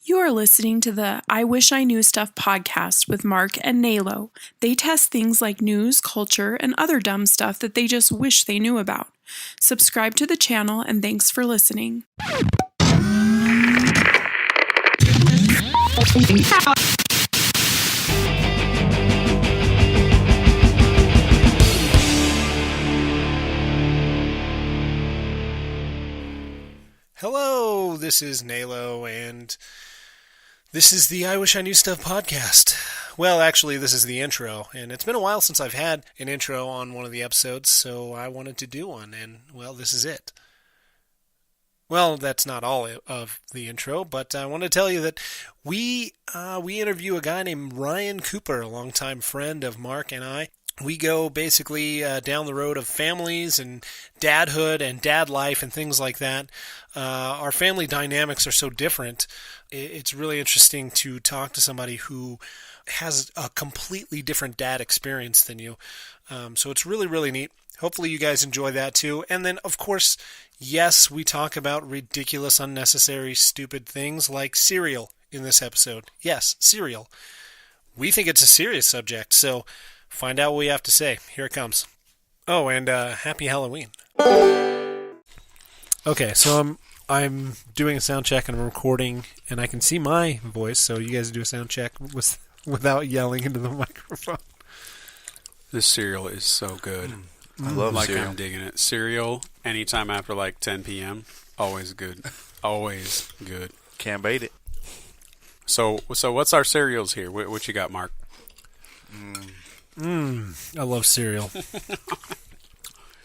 You are listening to the I Wish I Knew Stuff podcast with Mark and Nalo. They test things like news, culture, and other dumb stuff that they just wish they knew about. Subscribe to the channel and thanks for listening. Hello, this is Nalo, and this is the I Wish I Knew Stuff podcast. Well, actually, this is the intro, and it's been a while since I've had an intro on one of the episodes, so I wanted to do one, and, well, this is it. Well, that's not all of the intro, but I want to tell you that we interview a guy named Ryan Cooper, a longtime friend of Mark and I. We go basically down the road of families and dadhood and dad life and things like that. Our family dynamics are so different. It's really interesting to talk to somebody who has a completely different dad experience than you. So it's really, really neat. Hopefully you guys enjoy that too. And then, of course, yes, we talk about ridiculous, unnecessary, stupid things like cereal in this episode. Yes, cereal. We think it's a serious subject, so find out what we have to say. Here it comes. Oh, and happy Halloween. Okay, so I'm doing a sound check and I'm recording, and I can see my voice, so you guys do a sound check without yelling into the microphone. This cereal is so good. I love cereal. I'm digging it. Cereal, anytime after like 10 p.m., always good. Always good. Can't beat it. So what's our cereals here? What you got, Mark? I love cereal.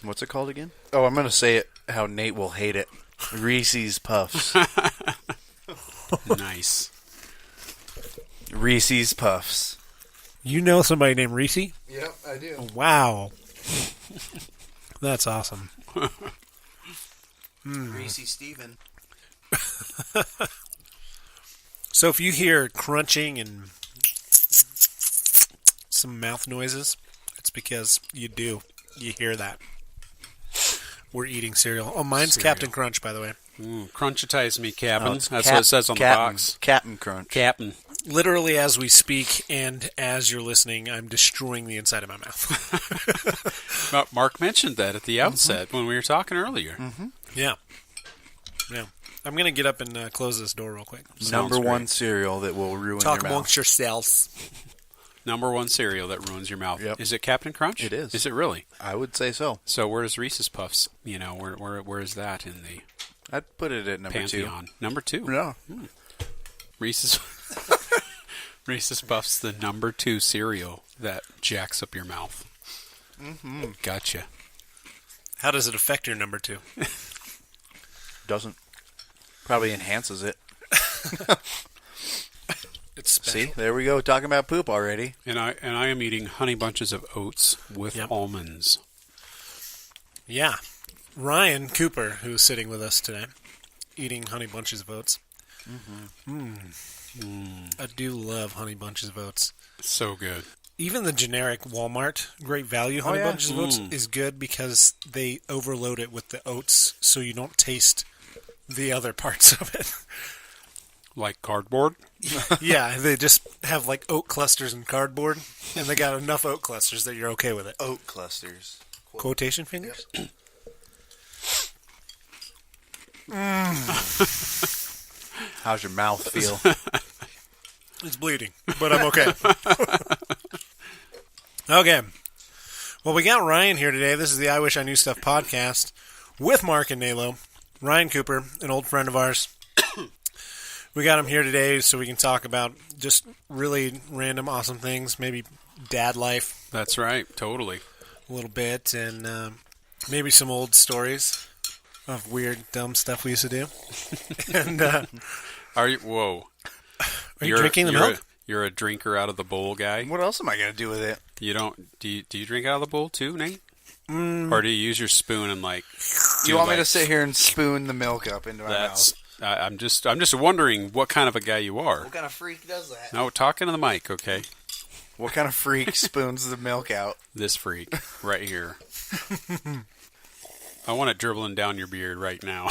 What's it called again? Oh, I'm going to say it how Nate will hate it. Reese's Puffs. Nice. Reese's Puffs. You know somebody named Reese? Yep, I do. Wow. That's awesome. Reese Steven. So if you hear crunching and some mouth noises, it's because you hear that. We're eating cereal. Oh, mine's Cereal. Captain Crunch, by the way. Crunchitize me, Captain. That's what it says on the box. Captain Crunch. Captain. Literally, as we speak and as you're listening, I'm destroying the inside of my mouth. Mark mentioned that at the outset when we were talking earlier. Mm-hmm. Yeah. I'm going to get up and close this door real quick. Number one cereal that will ruin Talk your mouth. amongst yourselves. Number one cereal that ruins your mouth. Yep. Is it Captain Crunch? It is. Is it really? I would say so. So where does Reese's Puffs, where is that in the I'd put it at number pantheon? 2. Number 2? Yeah. Reese's Puffs, the number 2 cereal that jacks up your mouth. Mm-hmm. Gotcha. How does it affect your number 2? Doesn't. Probably enhances it. It's special. See, there we go, talking about poop already. And I am eating Honey Bunches of Oats with almonds. Yeah. Ryan Cooper, who's sitting with us today, eating Honey Bunches of Oats. I do love Honey Bunches of Oats. So good. Even the generic Walmart Great Value Honey Bunches of Oats is good because they overload it with the oats so you don't taste the other parts of it. Like cardboard? Yeah, they just have like oat clusters and cardboard, and they got enough oat clusters that you're okay with it. Oat clusters. Quotation fingers? Yep. How's your mouth feel? It's bleeding, but I'm okay. Okay. Well, we got Ryan here today. This is the I Wish I Knew Stuff podcast with Mark and Nalo. Ryan Cooper, an old friend of ours. We got him here today so we can talk about just really random, awesome things. Maybe dad life. That's right. Totally. A little bit. And maybe some old stories of weird, dumb stuff we used to do. And Are you? Whoa. Are you drinking the milk? You're a drinker out of the bowl guy. What else am I going to do with it? You don't? Do you drink out of the bowl too, Nate? Or do you use your spoon and like? You want me to sit here and spoon the milk up into my mouth? I'm just wondering what kind of a guy you are. What kind of freak does that? No, talking to the mic, okay? What kind of freak spoons the milk out? This freak right here. I want it dribbling down your beard right now.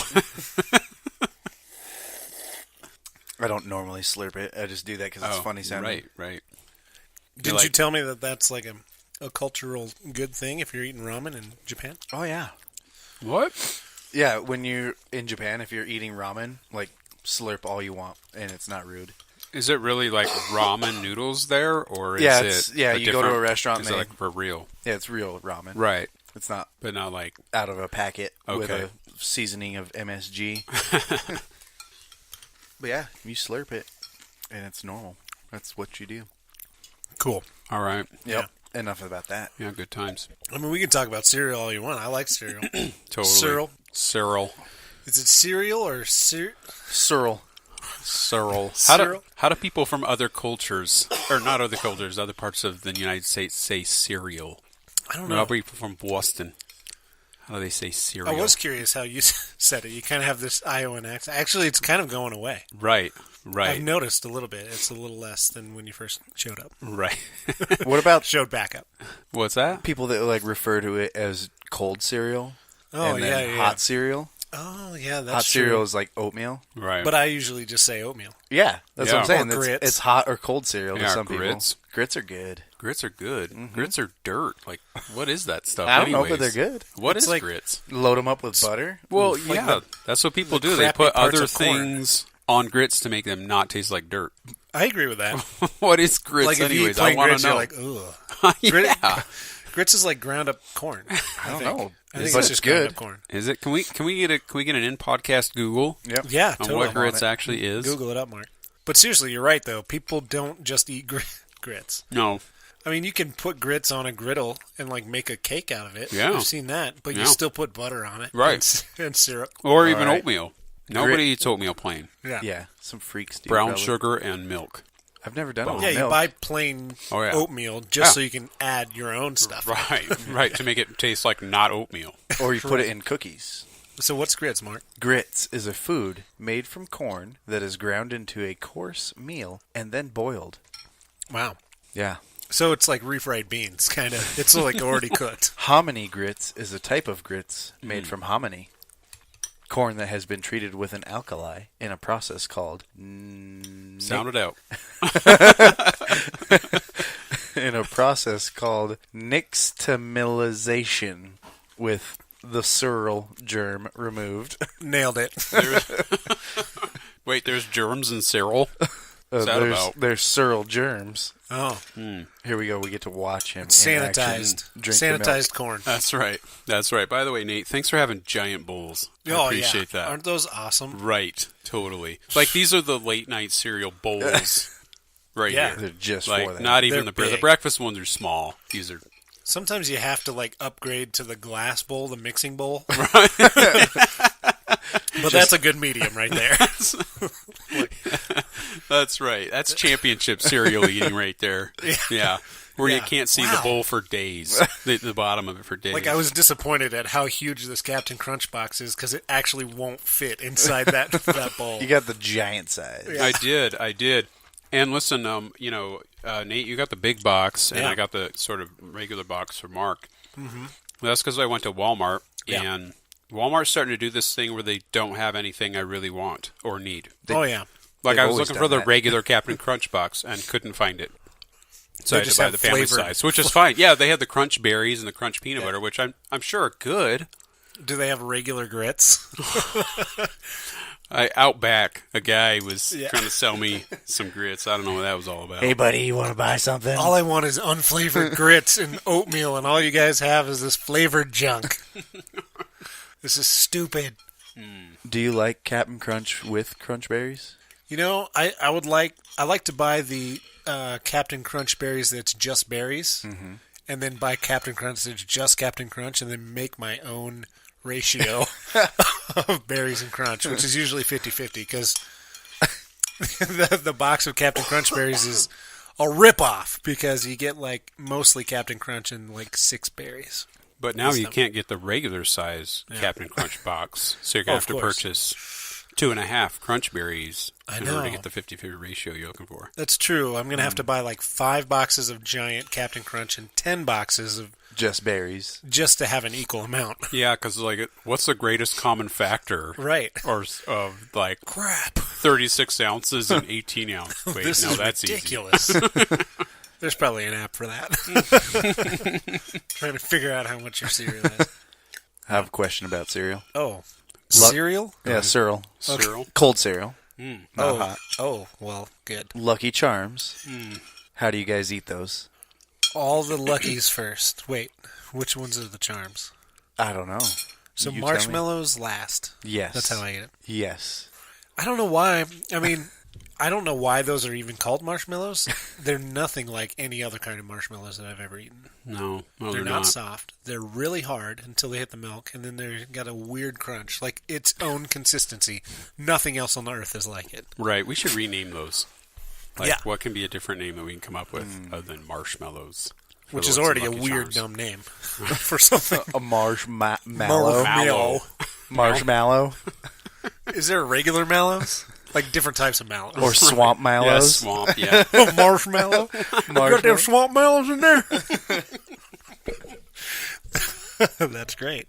I don't normally slurp it. I just do that because it's funny sounding. Right. Didn't you tell me that that's like a cultural good thing if you're eating ramen in Japan? Oh, yeah. What? Yeah, when you're in Japan, if you're eating ramen, like, slurp all you want, and it's not rude. Is it really like ramen noodles there, or is you go to a restaurant. Is it like for real? Yeah, it's real ramen. Right. It's not, but not like out of a packet with Okay. a seasoning of MSG. But yeah, you slurp it, and it's normal. That's what you do. Cool. All right. Yep. Yeah. Enough about that. Yeah, good times. I mean, we can talk about cereal all you want. I like cereal. Totally. Cyril. Is it cereal or Cyril. How do people from other cultures, or not other cultures, other parts of the United States say cereal? I don't know. How about people from Boston? How do they say cereal? I was curious how you said it. You kind of have this Iowan accent. Actually, it's kind of going away. Right. I've noticed a little bit. It's a little less than when you first showed up. Right. What about showed back up? What's that? People that like refer to it as cold cereal? Oh, and then hot cereal? Oh, yeah, that's hot true. cereal is like oatmeal. Right. But I usually just say oatmeal. Yeah, that's what I'm saying. Or grits. It's hot or cold cereal to some grits. people. Grits are good. Grits are good. Mm-hmm. Grits are dirt. Like, what is that stuff? I don't know, anyways? but they're good. What is like grits? Load them up with butter. Well, like yeah, that's what people do. They crappy put parts other of corn. things on grits to make them not taste like dirt. I agree with that. What is grits, Like if you anyways? eat I plain want grits, to know. you're like, ugh. Yeah. Grits is like ground up corn. I don't know. I think But it's just ground good. up corn. Is it? Can we get an in podcast Google Yep. Yeah, on totally. what grits actually is? Google it up, Mark. But seriously, you're right though. People don't just eat grits. No. I mean, you can put grits on a griddle and like make a cake out of it. Yeah. I've seen that, but you Yeah. still put butter on it, Right. And syrup. Or even right. oatmeal. Nobody eats oatmeal plain. Yeah, Yeah, some freaks do. Brown probably. sugar and milk. I've never done it with Yeah, you milk. buy plain Oh, yeah. oatmeal just Yeah. so you can add your own stuff. Right, to make it taste like not oatmeal. Or you put it in cookies. So what's grits, Mark? Grits is a food made from corn that is ground into a coarse meal and then boiled. Wow. Yeah. So it's like refried beans, kind of. It's like already cooked. Hominy grits is a type of grits made from hominy, corn that has been treated with an alkali in a process called Sound it out. nixtamalization, with the cereal germ removed. Nailed it. Wait, there's germs in cereal? What's that about? There's cereal germs. Oh, Here we go. We get to watch him it's in action sanitized. drink the milk. Sanitized corn. That's right. That's right. By the way, Nate, thanks for having giant bowls. I appreciate that. Aren't those awesome? Right, totally. Like, these are the late night cereal bowls right Yeah. here. They're just Like, for that. not even They're the big. breakfast ones are small. These are Sometimes you have to like upgrade to the glass bowl, the mixing bowl. But that's a good medium right there. That's right. That's championship cereal eating right there. Yeah. Where you Yeah. can't see the Wow. bowl for days. The bottom of it for days. Like I was disappointed at how huge this Captain Crunch box is because it actually won't fit inside that bowl. You got the giant size. I did. And listen, Nate, you got the big box, and Yeah. I got the sort of regular box for Mark. Mm-hmm. That's because I went to Walmart, and Walmart's starting to do this thing where they don't have anything I really want or need. Oh yeah. Like they've I was always looking done for the that. regular Captain Crunch box and couldn't find it. So They I had just to buy have the family flavored- size, which is fine. Yeah, they had the crunch berries and the crunch peanut butter, which I'm sure are good. Do they have regular grits? Out back, a guy was trying to sell me some grits. I don't know what that was all about. Hey, buddy, you want to buy something? All I want is unflavored grits and oatmeal, and all you guys have is this flavored junk. This is stupid. Do you like Captain Crunch with Crunch Berries? You know, I like to buy the Captain Crunch berries that's just berries, and then buy Captain Crunch that's just Captain Crunch, and then make my own ratio of berries and crunch, which is usually 50-50, because the box of Captain Crunch berries is a ripoff, because you get like mostly Captain Crunch and like 6 berries. But now you can't get the regular size Captain Crunch box, so you're going to have to course. purchase 2.5 crunch berries I in order know. to get the 50-50 ratio you're looking for. That's true. I'm going to have to buy like 5 boxes of giant Captain Crunch and 10 boxes of Just berries. just to have an equal amount. Yeah, because like, what's the greatest common factor? Right. Or like Crap. 36 ounces and 18 ounces. Wait, This no, is that's ridiculous. There's probably an app for that. Trying to figure out how much your cereal is. I have a question about cereal. Oh. Cereal? Yeah, cereal. easy. Cereal. Cold cereal. Mm. Not Oh. hot. Oh, well, good. Lucky Charms. How do you guys eat those? All the Luckies first. Wait, which ones are the charms? I don't know. So You tell me. marshmallows last. Yes. That's how I eat it. Yes. I don't know why. I mean, I don't know why those are even called marshmallows. They're nothing like any other kind of marshmallows that I've ever eaten. No, They're not soft. They're really hard until they hit the milk, and then they've got a weird crunch, like its own consistency. Nothing else on earth is like it. Right, we should rename those. Like, Yeah. what can be a different name that we can come up with other than marshmallows? For Which the is Lucky already a weird, Charms. dumb name for something. A marshmallow. Mallow. Marshmallow. Is there regular mallows? Like different types of mallows. Or swamp Yeah, mallows. swamp, yeah. Oh, marshmallow. You got them swamp mallows in there? That's great.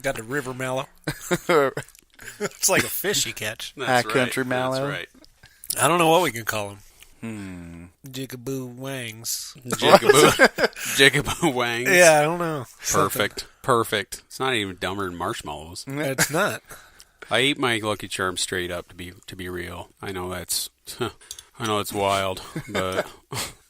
Got the river mallow. It's like a fish you catch. That's Country mallow. That's right. I don't know what we can call them. Jigaboo wangs. Jigaboo wangs. Yeah, I don't know. Perfect. It's not even dumber than marshmallows. It's not. I eat my Lucky Charms straight up to be real. I know it's wild, but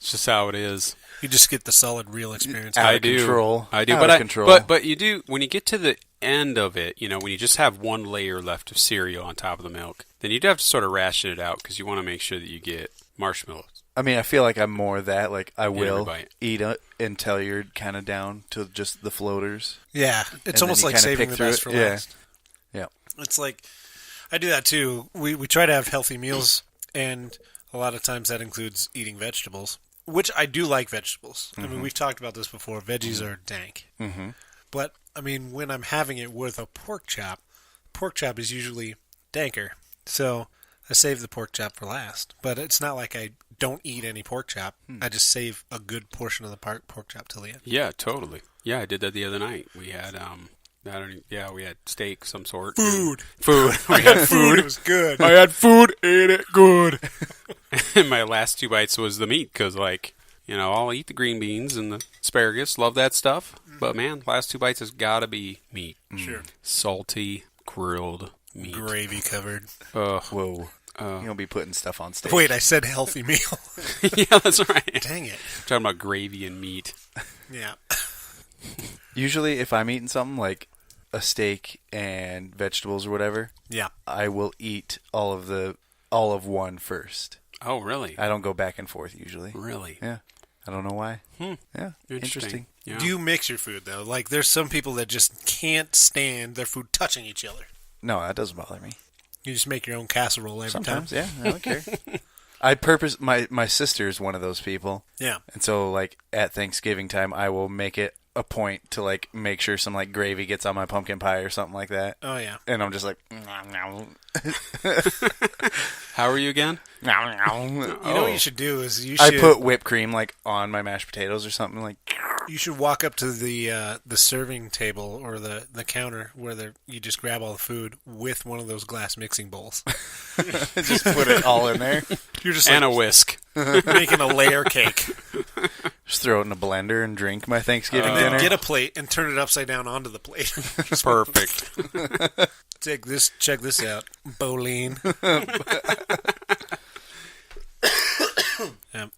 it's just how it is. You just get the solid real experience. Out I of do. control. I do, Out but of control. but you do when you get to the end of it. You know, when you just have one layer left of cereal on top of the milk, then you do have to sort of ration it out because you want to make sure that you get marshmallows. I mean, I feel like I'm more that. Like, I will every bite. eat it until you're kind of down to just the floaters. Yeah, it's And almost then you like kinda saving pick the through best it. for Yeah. last. Yeah. It's like, I do that too. We try to have healthy meals, and a lot of times that includes eating vegetables, which I do like vegetables. I mean, we've talked about this before. Veggies are dank. Mm-hmm. But, I mean, when I'm having it with a pork chop is usually danker. So I save the pork chop for last. But it's not like I don't eat any pork chop. I just save a good portion of the pork chop till the end. Yeah, totally. Yeah, I did that the other night. We had we had steak, some sort. Food. We had food. It was good. I had food, ate it good. And my last 2 bites was the meat because, like, you know, I'll eat the green beans and the asparagus, love that stuff. But man, last 2 bites has got to be meat. Sure. Salty, grilled meat. Gravy covered. Whoa. You'll be putting stuff on stage. Wait, I said healthy meal. Yeah, that's right. Dang it. Talking about gravy and meat. Yeah. Usually, if I'm eating something like a steak and vegetables or whatever, Yeah. I will eat all of one first. Oh, really? I don't go back and forth usually. Really? Yeah. I don't know why. Yeah. Interesting. Yeah. Do you mix your food, though? Like, there's some people that just can't stand their food touching each other. No, that doesn't bother me. You just make your own casserole every Sometimes, time. yeah. I don't care. My sister is one of those people. Yeah. And so, like, at Thanksgiving time, I will make it a point to, like, make sure some, like, gravy gets on my pumpkin pie or something like that. Oh, yeah. And I'm just like, nom, How are you again? nom, nom. You know what you should do is I put whipped cream, like, on my mashed potatoes or something. Like, you should walk up to the serving table or the counter where you just grab all the food with one of those glass mixing bowls. just put it all in there. You're just And like a whisk. making a layer cake. Just throw it in a blender and drink my Thanksgiving And then dinner. get a plate and turn it upside down onto the plate. Perfect. Check this out, Bolene.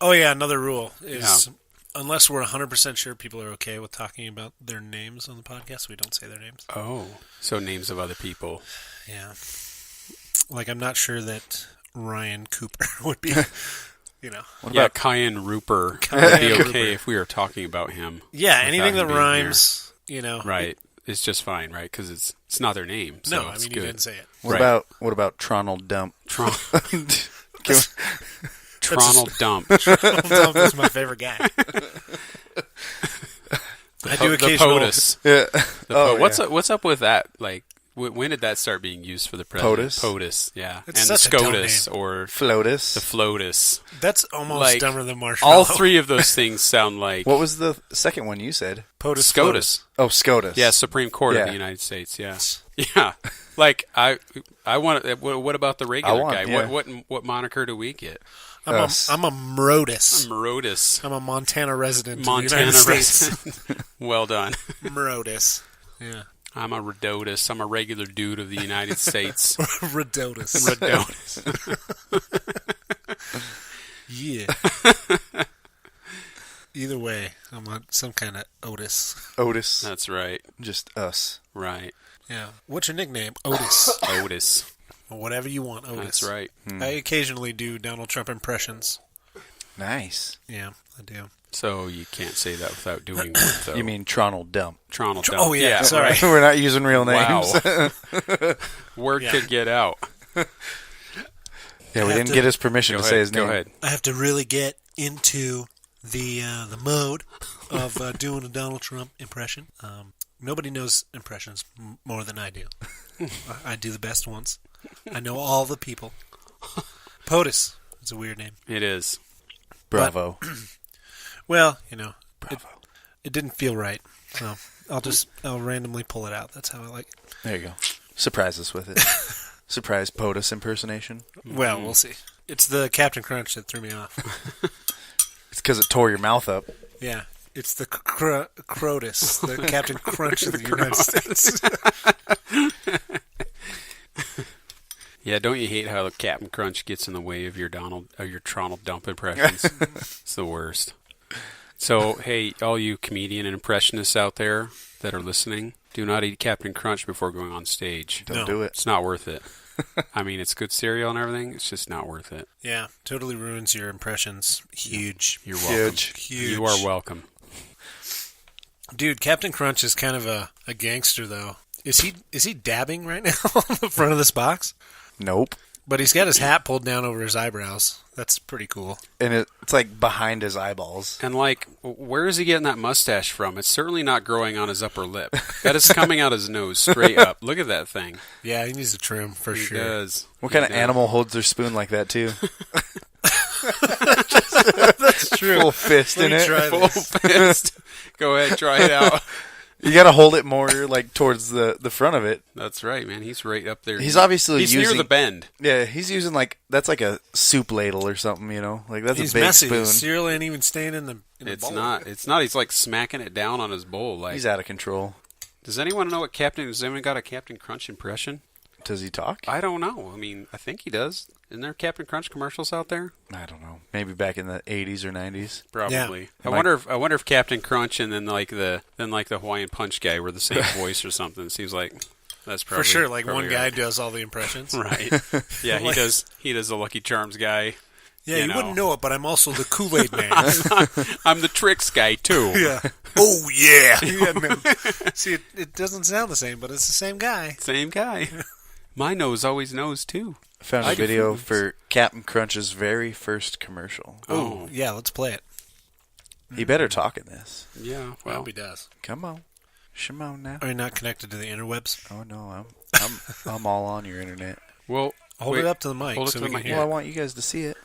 Oh yeah, another rule is unless we're 100% sure people are okay with talking about their names on the podcast, we don't say their names. Oh, so names of other people. Yeah. Like, I'm not sure that Ryan Cooper would be, you know. What Yeah, about Cayenne Rooper would Cayenne be Rooper. okay if we were talking about him. Yeah, without anything him that being rhymes, you know. here. Right. It's just fine, right? Because it's not their name. So No, I it's mean, good. you didn't say it. Right. what about Tronald Dump? Tronald Dump. Tom is my favorite guy. I do The occasional. POTUS. Yeah. What's up with that? Like, When did that start being used for the president? POTUS? POTUS, yeah. It's and the such a dumb SCOTUS name. or FLOTUS. the FLOTUS. That's almost Like, dumber than marshmallow. All three of those things sound like What was the second one you said? POTUS. SCOTUS. Oh, SCOTUS. Yeah, Supreme Court of Yeah. the United States. Yeah, yeah. Like I want. What about the regular guy? yeah. What moniker do we get? I'm a Mrodus. Mrodus. I'm a Montana resident of Montana the United States. resident. Well done. Mrodus. Yeah. I'm a Redotus. I'm a regular dude of the United States. Redotus. Redotus. Yeah. Either way, I'm some kind of Otis. Otis. That's right. Just us. Right. Yeah. What's your nickname? Otis. Otis. Or whatever you want, Otis. That's right. I occasionally do Donald Trump impressions. Nice. Yeah, I do. So you can't say that without doing one, though. You mean Tronald Dump. Tronald Dump. Oh, yeah, sorry. right. We're not using real names. Wow. Word Yeah. could get out. Yeah, we have didn't to- get his permission Go to ahead. say his name. Go ahead. I have to really get into the mode of doing a Donald Trump impression. Nobody knows impressions more than I do. I do the best ones. I know all the people. POTUS. It's a weird name. It is. Bravo. Well, Bravo. it didn't feel right. So I'll randomly pull it out. That's how I like it. There you go. Surprise us with it. Surprise POTUS impersonation. Well, we'll see. It's the Captain Crunch that threw me off. It's because it tore your mouth up. Yeah. It's the Crotus, the Captain Crunch of the United States. Yeah, don't you hate how the Captain Crunch gets in the way of your Tronald Dump impressions? It's the worst. So, hey, all you comedian and impressionists out there that are listening, do not eat Captain Crunch before going on stage. Don't do it. It's not worth it. I mean, it's good cereal and everything. It's just not worth it. Yeah, totally ruins your impressions. Huge. You're welcome. Huge. You are welcome. Dude, Captain Crunch is kind of a gangster, though. Is he dabbing right now on the front of this box? Nope. But he's got his hat pulled down over his eyebrows. That's pretty cool. And it's like behind his eyeballs. And like, where is he getting that mustache from? It's certainly not growing on his upper lip. That is coming out his nose straight up. Look at that thing. Yeah, he needs a trim for He sure. does. What kind of does. animal holds their spoon like that, too? That's true. Full fist Let in me it. try Full this. fist. Go ahead, try it out. You got to hold it more like towards the front of it. That's right, man. He's right up there. He's obviously He's using near the bend. Yeah, he's using that's like a soup ladle or something, Like that's He's a big messy. spoon. The cereal ain't even staying in the It's bowl. not. It's not. He's like smacking it down on his bowl. Like, He's out of control. does anyone know what Captain? Has anyone got a Captain Crunch impression? Does he talk? I don't know. I mean, I think he does. Isn't there Captain Crunch commercials out there? I don't know. Maybe back in the 80s or 90s. Probably. Yeah. I wonder if Captain Crunch and then like the Hawaiian Punch guy were the same voice or something. It seems like that's probably For sure, like probably one guy right. does all the impressions. Right. Yeah, he does. He does the Lucky Charms guy. Yeah, You you know. wouldn't know it, but I'm also the Kool-Aid man. I'm the Tricks guy too. Yeah. Oh, yeah. See, it doesn't sound the same, but it's the same guy. Same guy. My nose always knows too. I found I a do video foods. for Captain Crunch's very first commercial. Oh, yeah, let's play it. He better talk in this. Yeah. I Well, hope he does. Come on. Shimon now. Are you not connected to the interwebs? Oh no, I'm all on your internet. well. Hold wait, it up to the mic hold it so to we the can mic. hear Well, I it. want you guys to see it.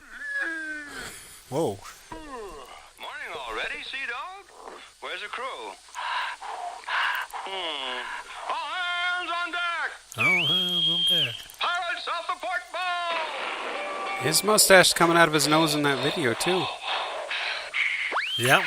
Whoa. Morning already, Sea Dog? Where's the crew? All hands on deck! Oh, I'm there. Pirates off the port bow! His mustache coming out of his nose in that video too. Yeah.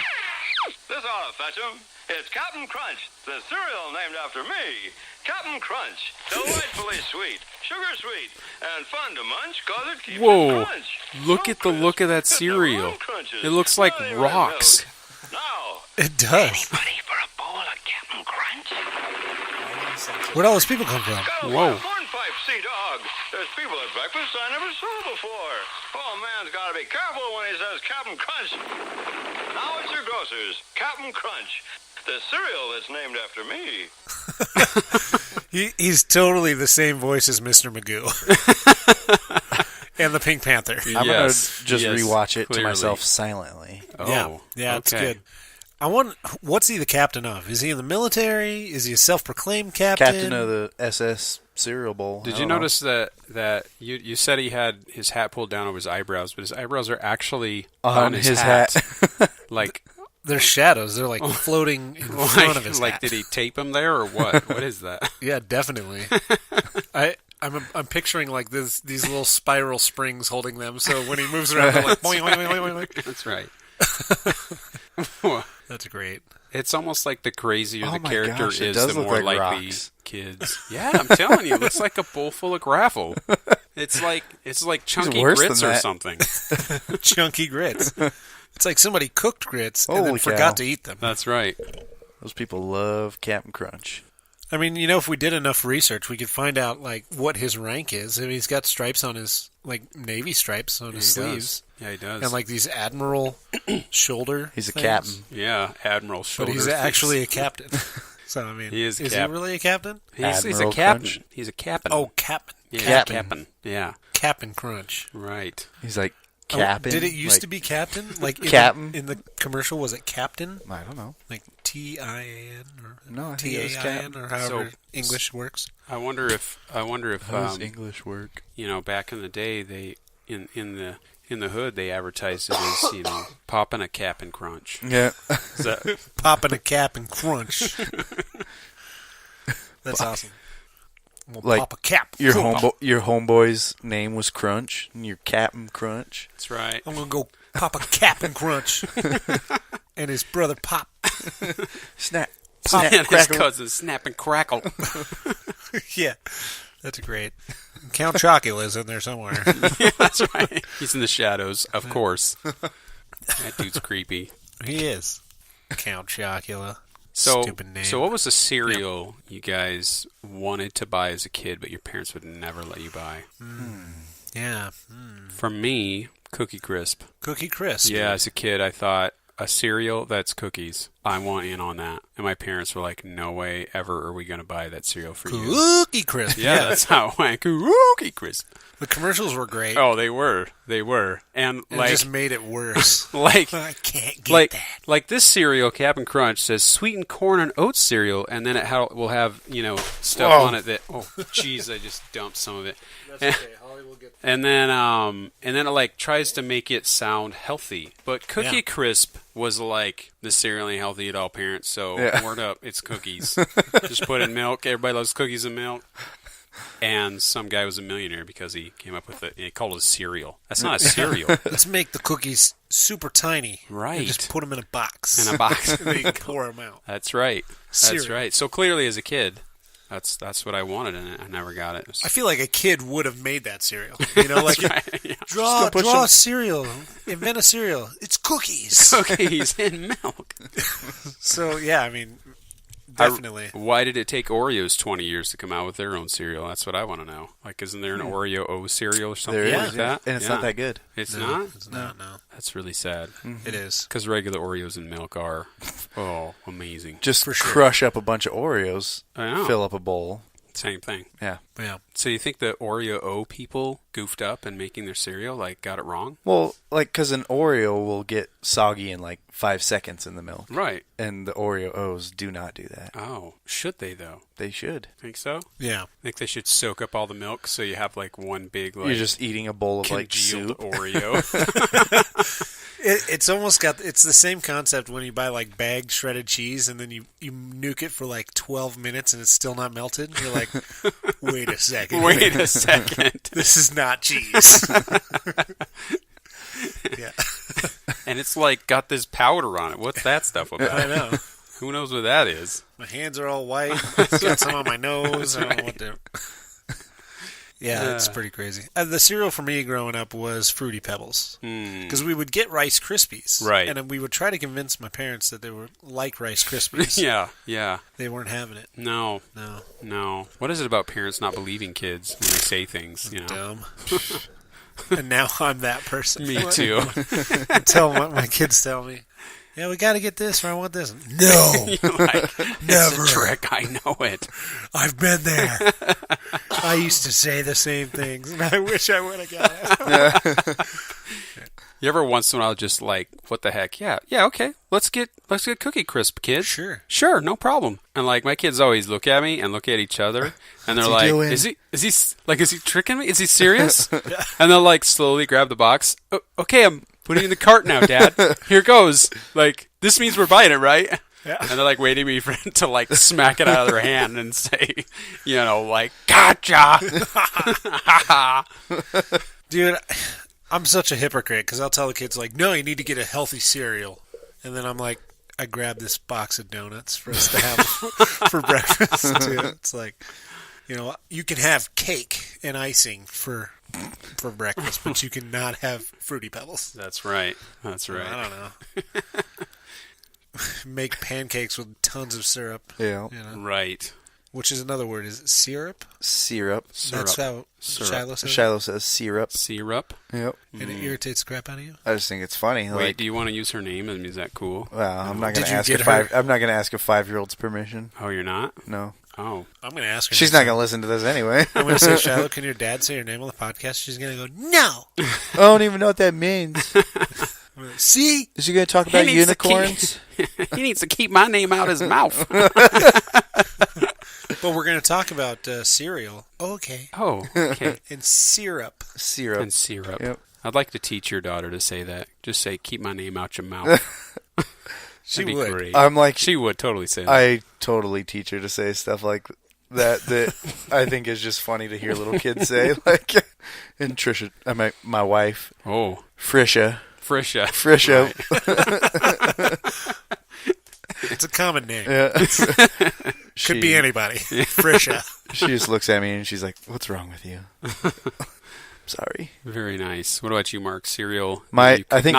This ought to fetch 'em. It's Captain Crunch, the cereal named after me. Captain Crunch, delightfully sweet, sugar sweet, and fun to munch 'cause it keeps Whoa. it crunch. Look So at the look of that crisp, it's the cereal. wrong crunches, It looks like not even rocks. milk. Now, It does. ready for a bowl of Captain Crunch? Where'd all those people come from? Got a Whoa. hornpipe, Sea Dog. There's people at breakfast I never saw before. Oh, man's got to be careful when he says Captain Crunch. Now it's your grocer's, Captain Crunch, the cereal that's named after me. He's totally the same voice as Mr. Magoo. And the Pink Panther. I'm gonna just rewatch it to myself silently. Oh, yeah, it's okay. good. What's he the captain of? Is he in the military? Is he a self-proclaimed captain? Captain of the SS cereal bowl. Did you notice that you said he had his hat pulled down over his eyebrows, but his eyebrows are actually on his hat. Like they're shadows. They're like floating in front of his hat. Like, did he tape them there or what? What is that? Yeah, definitely. I'm picturing like these little spiral springs holding them. So when he moves around, they're like boing, boing, boing, boing, boing. That's right. That's great. It's almost like the crazier the character gosh, it is, does the look more like likely rocks. kids. Yeah, I'm telling you, it looks like a bowl full of gravel. It's like chunky worse grits than or that. something. Chunky grits. It's like somebody cooked grits and then Holy cow. forgot to eat them. That's right. Those people love Captain Crunch. I mean, if we did enough research, we could find out like what his rank is. I mean, he's got stripes on his navy stripes on his sleeves. Yeah, he does. And like these admiral shoulder. He's a things. captain. Yeah, Admiral Shoulder. But he's actually a captain. So I mean, He is he captain. really a captain? He's a Admiral captain. Crunch. He's a captain. Oh, captain. yeah, Captain. captain. Yeah, Captain Crunch. right. He's like Captain. Did it used to be captain? Like Captain? in the commercial, was it captain? I don't know. Like TIN or No, I think it was TAIN captain. or however So- English works. I wonder if How does English work? back in the day they in the hood they advertised it as popping a cap and crunch. Yeah. Is that, Popping a cap and crunch. That's awesome. We'll Like, pop a cap. Your Crunch. your homeboy's name was Crunch, and you're Captain Crunch. that's right. I'm gonna go pop a cap and crunch. And his brother Pop. Snap. And his crackle. cousin Snap and Crackle. Yeah, that's great. Count Chocula's in there somewhere. Yeah, that's right. He's in the shadows, of course. That dude's creepy. He is. Count Chocula. So, Stupid name. so what was the cereal you guys wanted to buy as a kid, but your parents would never let you buy? Yeah. For me, Cookie Crisp. Cookie Crisp. Yeah, as a kid, I thought a cereal that's cookies. I want in on that. And my parents were like, no way ever are we going to buy that cereal for you. Cookie Crisp. Yeah, that's how it went. Cookie Crisp. The commercials were great. Oh, they were. And It like, just made it worse. like, I can't get that. like this cereal, Cap'n Crunch, says sweetened corn and oats cereal, and then will have, stuff Whoa. on it that, oh, jeez, I just dumped some of it. That's okay. Holly will get that. And then it like tries to make it sound healthy. But Cookie Yeah. Crisp was like, this cereal ain't healthy at all, parents, so Yeah. word up, it's cookies. Just put in milk. Everybody loves cookies and milk. And some guy was a millionaire because he came up with it. He called it a cereal. That's not a cereal. Let's make the cookies super tiny. Right. And just put them in a box. In a box. And then you can pour them out. That's right. That's Cereal. right. So clearly, as a kid, that's what I wanted, and I never got it. I feel like a kid would have made that cereal. Like right. Yeah. draw put a cereal, invent a cereal. It's cookies. Cookies and milk. So yeah, I mean, definitely. Why did it take Oreos 20 years to come out with their own cereal? That's what I want to know. Like, isn't there an Oreo O cereal or something There like is, that? and it's not that good. It's No, not? It's not. No, That's really sad. it is. Because regular Oreos and milk are, amazing. Just For sure. crush up a bunch of Oreos, I know. fill up a bowl. Same thing. Yeah. Yeah. So you think the Oreo O people goofed up in making their cereal, like got it wrong? Well, like, because an Oreo will get soggy in like 5 seconds in the milk. Right. And the Oreo O's do not do that. Oh, should they though? They should. Think so? Yeah. Think they should soak up all the milk so you have like one big like You're just eating a bowl of like congealed soup. Oreo. It's almost it's the same concept when you buy like bagged shredded cheese and then you nuke it for like 12 minutes and it's still not melted. You're like, wait a second. Wait a second. This is not cheese. Yeah. And it's like got this powder on it. What's that stuff about? I know. Who knows what that is? My hands are all white. It's got some on my nose. I don't know what to... Yeah, it's pretty crazy. The cereal for me growing up was Fruity Pebbles. Because we would get Rice Krispies. Right. And then we would try to convince my parents that they were like Rice Krispies. Yeah. They weren't having it. No. No. What is it about parents not believing kids when they say things? Dumb. And now I'm that person. Me too. Until my kids tell me, yeah, we got to get this or I want this. No. You're like, Never. It's a trick. I know it. I've been there. I used to say the same things, and I wish I would have got it. You ever once in a while just like, what the heck? Yeah, okay. Let's get Cookie Crisp, kids. Sure, no problem. And like my kids always look at me and look at each other, and they're like, is he tricking me? Is he serious? And they'll like slowly grab the box. Okay, I'm putting it in the cart now, Dad. Here goes. Like, this means we're buying it, right? Yeah. And they're like waiting me to like smack it out of their hand and say, like, gotcha. Dude, I'm such a hypocrite because I'll tell the kids, like, no, you need to get a healthy cereal. And then I'm like, I grab this box of donuts for us to have for breakfast, too. It's like, you can have cake and icing for breakfast, but you cannot have Fruity Pebbles. That's right. I don't know. Make pancakes with tons of syrup. Yeah. Right. Which is another word. Is it syrup? Syrup. That's how Shiloh says it? Shiloh says syrup. Syrup. Yep. And it irritates the crap out of you? I just think it's funny. Wait, do you want to use her name? I mean, is that cool? Well, I'm not going to ask I'm not going to ask a 5-year-old's permission. Oh, you're not? No. Oh. I'm going to ask her. She's not going to listen to this anyway. I'm going to say, Shiloh, can your dad say your name on the podcast? She's going to go, no. I don't even know what that means. See? Is he going to talk about unicorns? He needs to keep my name out his mouth. But we're going to talk about cereal. Okay. Oh, okay. And syrup. And syrup. Yep. I'd like to teach your daughter to say that. Just say, keep my name out your mouth. She would. Great. I'm like, she would totally say that. I totally teach her to say stuff like that I think is just funny to hear little kids say. Like, and Trisha, my wife. Oh. Frisha. Right. It's a common name. Yeah. Could be anybody. Frisha. She just looks at me and she's like, "What's wrong with you?" Sorry. Very nice. What about you, Mark? Cereal? I think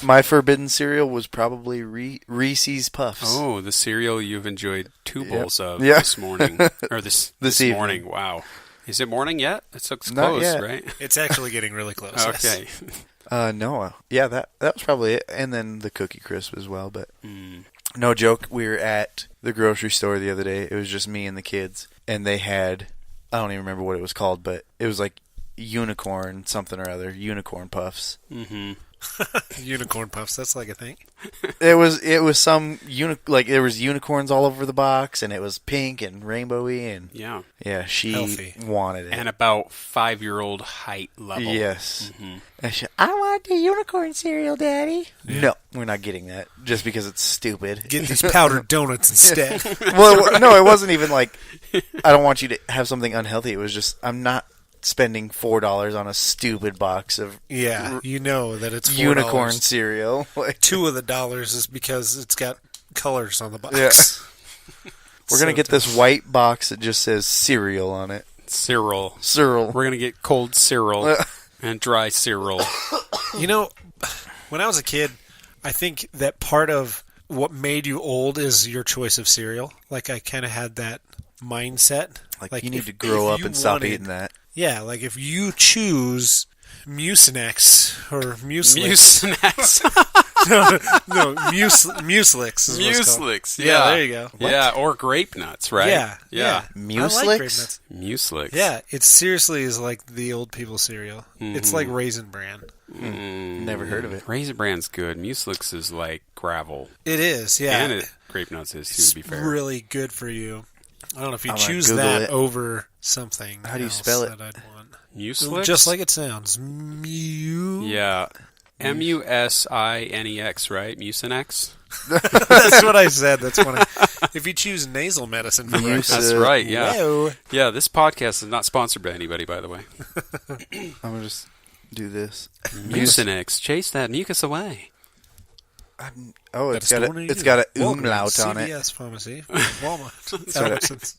my forbidden cereal was probably Reese's Puffs. Oh, the cereal you've enjoyed 2 bowls of Yeah. this morning. Or this morning. Wow. Is it morning yet? It looks close, yet. right? It's actually getting really close. Okay. Yes. No. Yeah, that was probably it. And then the Cookie Crisp as well. But no joke, we were at the grocery store the other day. It was just me and the kids. And they had, I don't even remember what it was called, but it was like unicorn something or other. Unicorn Puffs. Mm-hmm. Unicorn Puffs, that's like a thing. It was some like there was unicorns all over the box, and it was pink and rainbowy, and yeah, she Healthy. wanted it, and about 5-year-old height level. Yes, and I want the unicorn cereal, Daddy. Yeah. No, we're not getting that just because it's stupid. Get these powdered donuts instead. Well, no, it wasn't even like I don't want you to have something unhealthy. It was just I'm not spending $4 on a stupid box of you know that it's $4. Unicorn cereal. Like, $2 of the dollars is because it's got colors on the box. Yeah. We're gonna get this white box that just says cereal on it. Cyril. We're gonna get cold Cyril and dry Cyril. You know, when I was a kid, I think that part of what made you old is your choice of cereal. Like I kind of had that mindset. Like you need to grow up and stop eating that. Yeah, like if you choose Mucinex or Mucilix. no, Mucilix is Mucilix, yeah, there you go. What? Yeah, or grape nuts, right? Yeah. Mucilix? I like grape nuts. Mucilix. Yeah, it seriously is like the old people cereal. Mm-hmm. It's like Raisin Bran. Never heard of it. Raisin Bran's good. Mucilix is like gravel. It is, yeah. And grape nuts is, too, to be fair. It's really good for you. I don't know if you choose that over something. How do you spell it? That I'd want. Mucilix? Just like it sounds. Yeah. Musinex, right? Mucinex? That's what I said. That's funny. If you choose nasal medicine for breakfast. That's right, yeah. Whoa. Yeah, this podcast is not sponsored by anybody, by the way. I'm going to just do this. Mucinex. Chase that mucus away. It's got an umlaut on it. CVS Pharmacy, Walmart,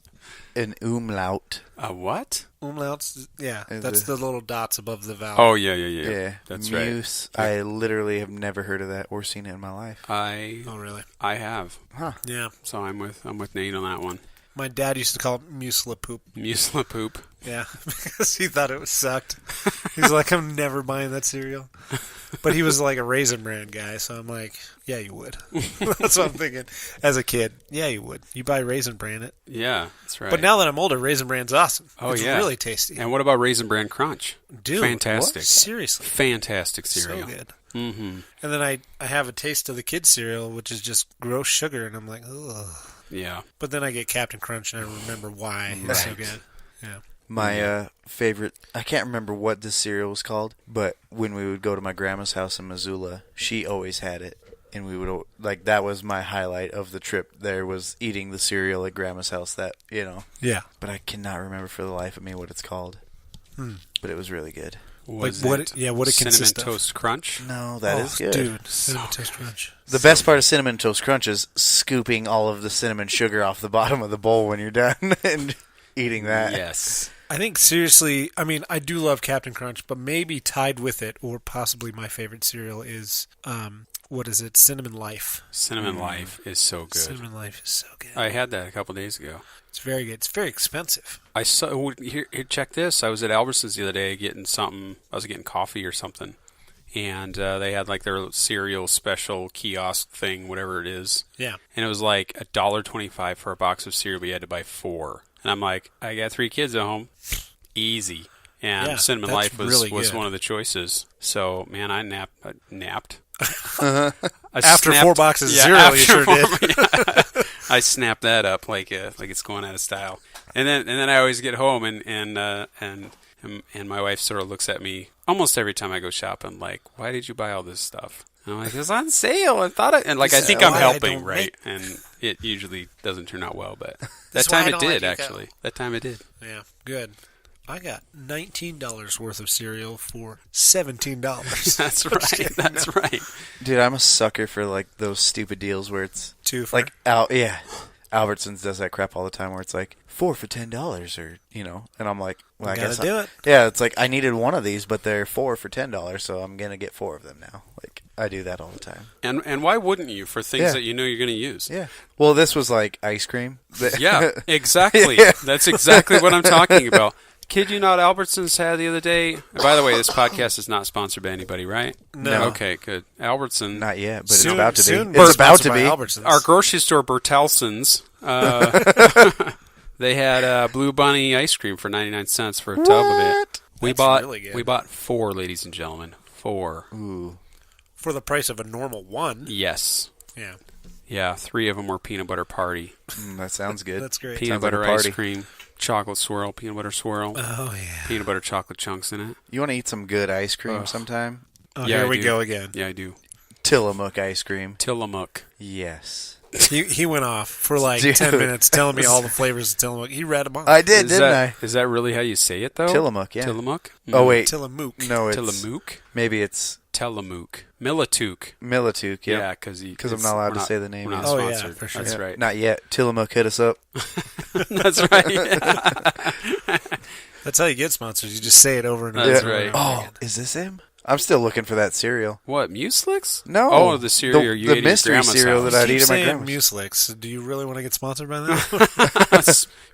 an umlaut. A what? Umlauts, yeah. That's the little dots above the vowel. Oh, yeah. That's right. I literally have never heard of that or seen it in my life. Oh, really? I have. Huh. Yeah. So I'm with Nate on that one. My dad used to call it Mucilapoop. Mucilapoop. Yeah, because he thought it sucked. He's like, I'm never buying that cereal. But he was like a Raisin Bran guy, so I'm like, yeah, you would. That's what I'm thinking. As a kid, yeah, you would. You buy Raisin Bran it. Yeah, that's right. But now that I'm older, Raisin Bran's awesome. Oh, it's really tasty. And what about Raisin Bran Crunch? Dude, fantastic. What? Seriously. Fantastic cereal. So good. Mm-hmm. And then I have a taste of the kids' cereal, which is just gross sugar, and I'm like, ugh. Yeah. But then I get Captain Crunch, and I remember why it's so good. Yeah. My favorite, I can't remember what this cereal was called, but when we would go to my grandma's house in Missoula, she always had it. And we would, like, that was my highlight of the trip there, was eating the cereal at grandma's house that, Yeah. But I cannot remember for the life of me what it's called. But it was really good. Was what it it Cinnamon consists of? Toast Crunch? No, that is good. Dude, Cinnamon Toast Crunch. The best part of Cinnamon Toast Crunch is scooping all of the cinnamon sugar off the bottom of the bowl when you're done and eating that. Yes. I think, seriously, I mean, I do love Captain Crunch, but maybe tied with it, or possibly my favorite cereal is, what is it? Cinnamon Life. Cinnamon Life is so good. Cinnamon Life is so good. I had that a couple days ago. It's very good. It's very expensive. I saw. Here, check this. I was at Albertsons the other day getting something. I was getting coffee or something, and they had like their cereal special kiosk thing, whatever it is. Yeah. And it was like $1.25 for a box of cereal. But you had to buy 4. And I'm like, I got 3 kids at home, easy. And Yeah, Cinnamon that's Life was really was good. one of the choices. So man, I napped. After 4 boxes of cereal, you sure did. I snapped that up like it's going out of style. And then I always get home and my wife sort of looks at me almost every time I go shopping like, why did you buy all this stuff? And I'm like, it's on sale. I think I'm helping, right? And it usually doesn't turn out well, but that time it did actually. That time it did. Yeah, good. I got $19 worth of cereal for $17. That's right. That's right. Dude, I'm a sucker for like those stupid deals where it's 2 for like Albertsons does that crap all the time where it's like 4 for $10 or and I'm like, well, I guess do it. Yeah, it's like I needed one of these, but they're 4 for $10, so I'm gonna get 4 of them now. Like I do that all the time. And why wouldn't you for things that you know you're going to use? Yeah. Well, this was like ice cream. Yeah, exactly. Yeah. That's exactly what I'm talking about. Kid you not, Albertsons had the other day. By the way, this podcast is not sponsored by anybody, right? No. Okay, good. Albertsons. Not yet, but Soon- it's about to soon be. we're It's about to sponsored by be. Albertsons. Our grocery store, Bertelsons, they had Blue Bunny ice cream for 99 cents for a tub of it. That's really good. We bought 4, ladies and gentlemen. 4. Ooh. For the price of a normal one. Yes. Yeah, Yeah, 3 of them were peanut butter party. That sounds good. that's great. Peanut Sounds like a butter party. ice cream, chocolate swirl, peanut butter swirl, Oh, yeah. peanut butter chocolate chunks in it. You want to eat some good ice cream sometime? Oh, Yeah, here I we do. go again. Yeah, I do. Tillamook ice cream. Tillamook. Yes. He went off for like Dude. 10 minutes telling me all the flavors of Tillamook. He read them off. I did, didn't I? Is that really how you say it, though? Tillamook, yeah. Tillamook? Oh, wait. Tillamook. No, it's... Tillamook? Maybe it's Tillamook. Militook. Militook, yeah. Yeah, because I'm not allowed to say the name We're not yet. Oh, yeah, sponsored. for sure. That's Yeah. right. Not yet. Tillamook, hit us up. That's right. That's how you get sponsors. You just say it over and over. That's and over right. and over Oh, again. is this him? I'm still looking for that cereal. What, Muslix? No. Oh, the cereal you the ate at your mystery grandma's cereal house. that I'd Keep eat at my saying grandma's. Muslix. Do you really want to get sponsored by that?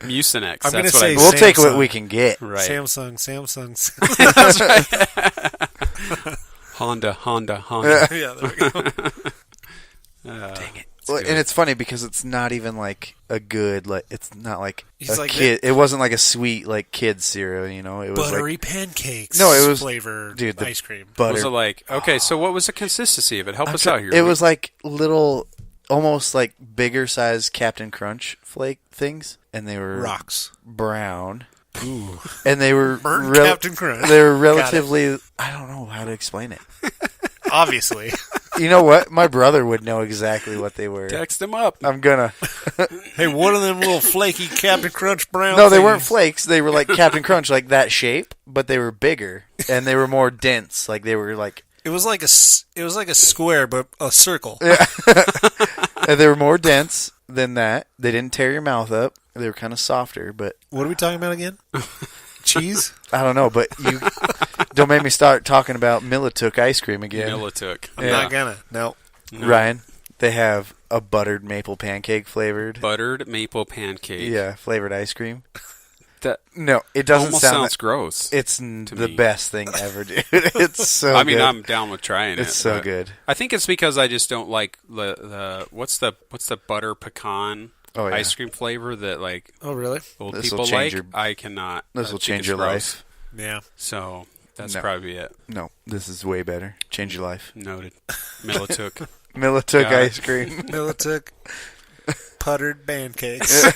Mucinex. I'm gonna That's what say I We'll take what Samsung. we can get. Right. Samsung. That's right. Honda. Yeah, there we go. Dang it. Well, and it's funny because it's not even like a good, like it's not like He's a like kid. It wasn't like a sweet like kid cereal, It was Buttery like pancakes. No, it was- flavored dude, the ice cream. butter. Was it like, okay, so what was the consistency of it? Help us I'm out try- here. It was like little, almost like bigger size Captain Crunch flake things, and they were Rocks. brown. And they were Burnt Captain Crunch. They were Got it. relatively. I don't know how to explain it. Obviously. You know what? My brother would know exactly what they were. Text them up. I'm gonna. Hey, one of them little flaky Captain Crunch brown No, they things. weren't flakes. They were like Captain Crunch, like that shape, but they were bigger and they were more dense. Like they were like, It was like a square, but a circle. and they were more dense than that. They didn't tear your mouth up. They were kind of softer, but What are we talking about again? Cheese? I don't know. But you don't make me start talking about Militook ice cream again. Militook. I'm not gonna. No. Ryan, they have a buttered maple pancake flavored. Buttered maple pancake. Yeah, flavored ice cream. That No, it doesn't almost sound. sounds gross. It's the me. best thing ever, dude. It's so. I mean, good. I'm down with trying it. It's so but good. I think it's because I just don't like the what's the butter pecan Oh, yeah. ice cream flavor that like Oh, really? old This'll people change like. your- I cannot. This I will think change it's your gross. life. Yeah. So That's No. probably it. No, this is way better. Change your life. Noted. Militook. Militook Got it. ice cream. Militook puttered pancakes.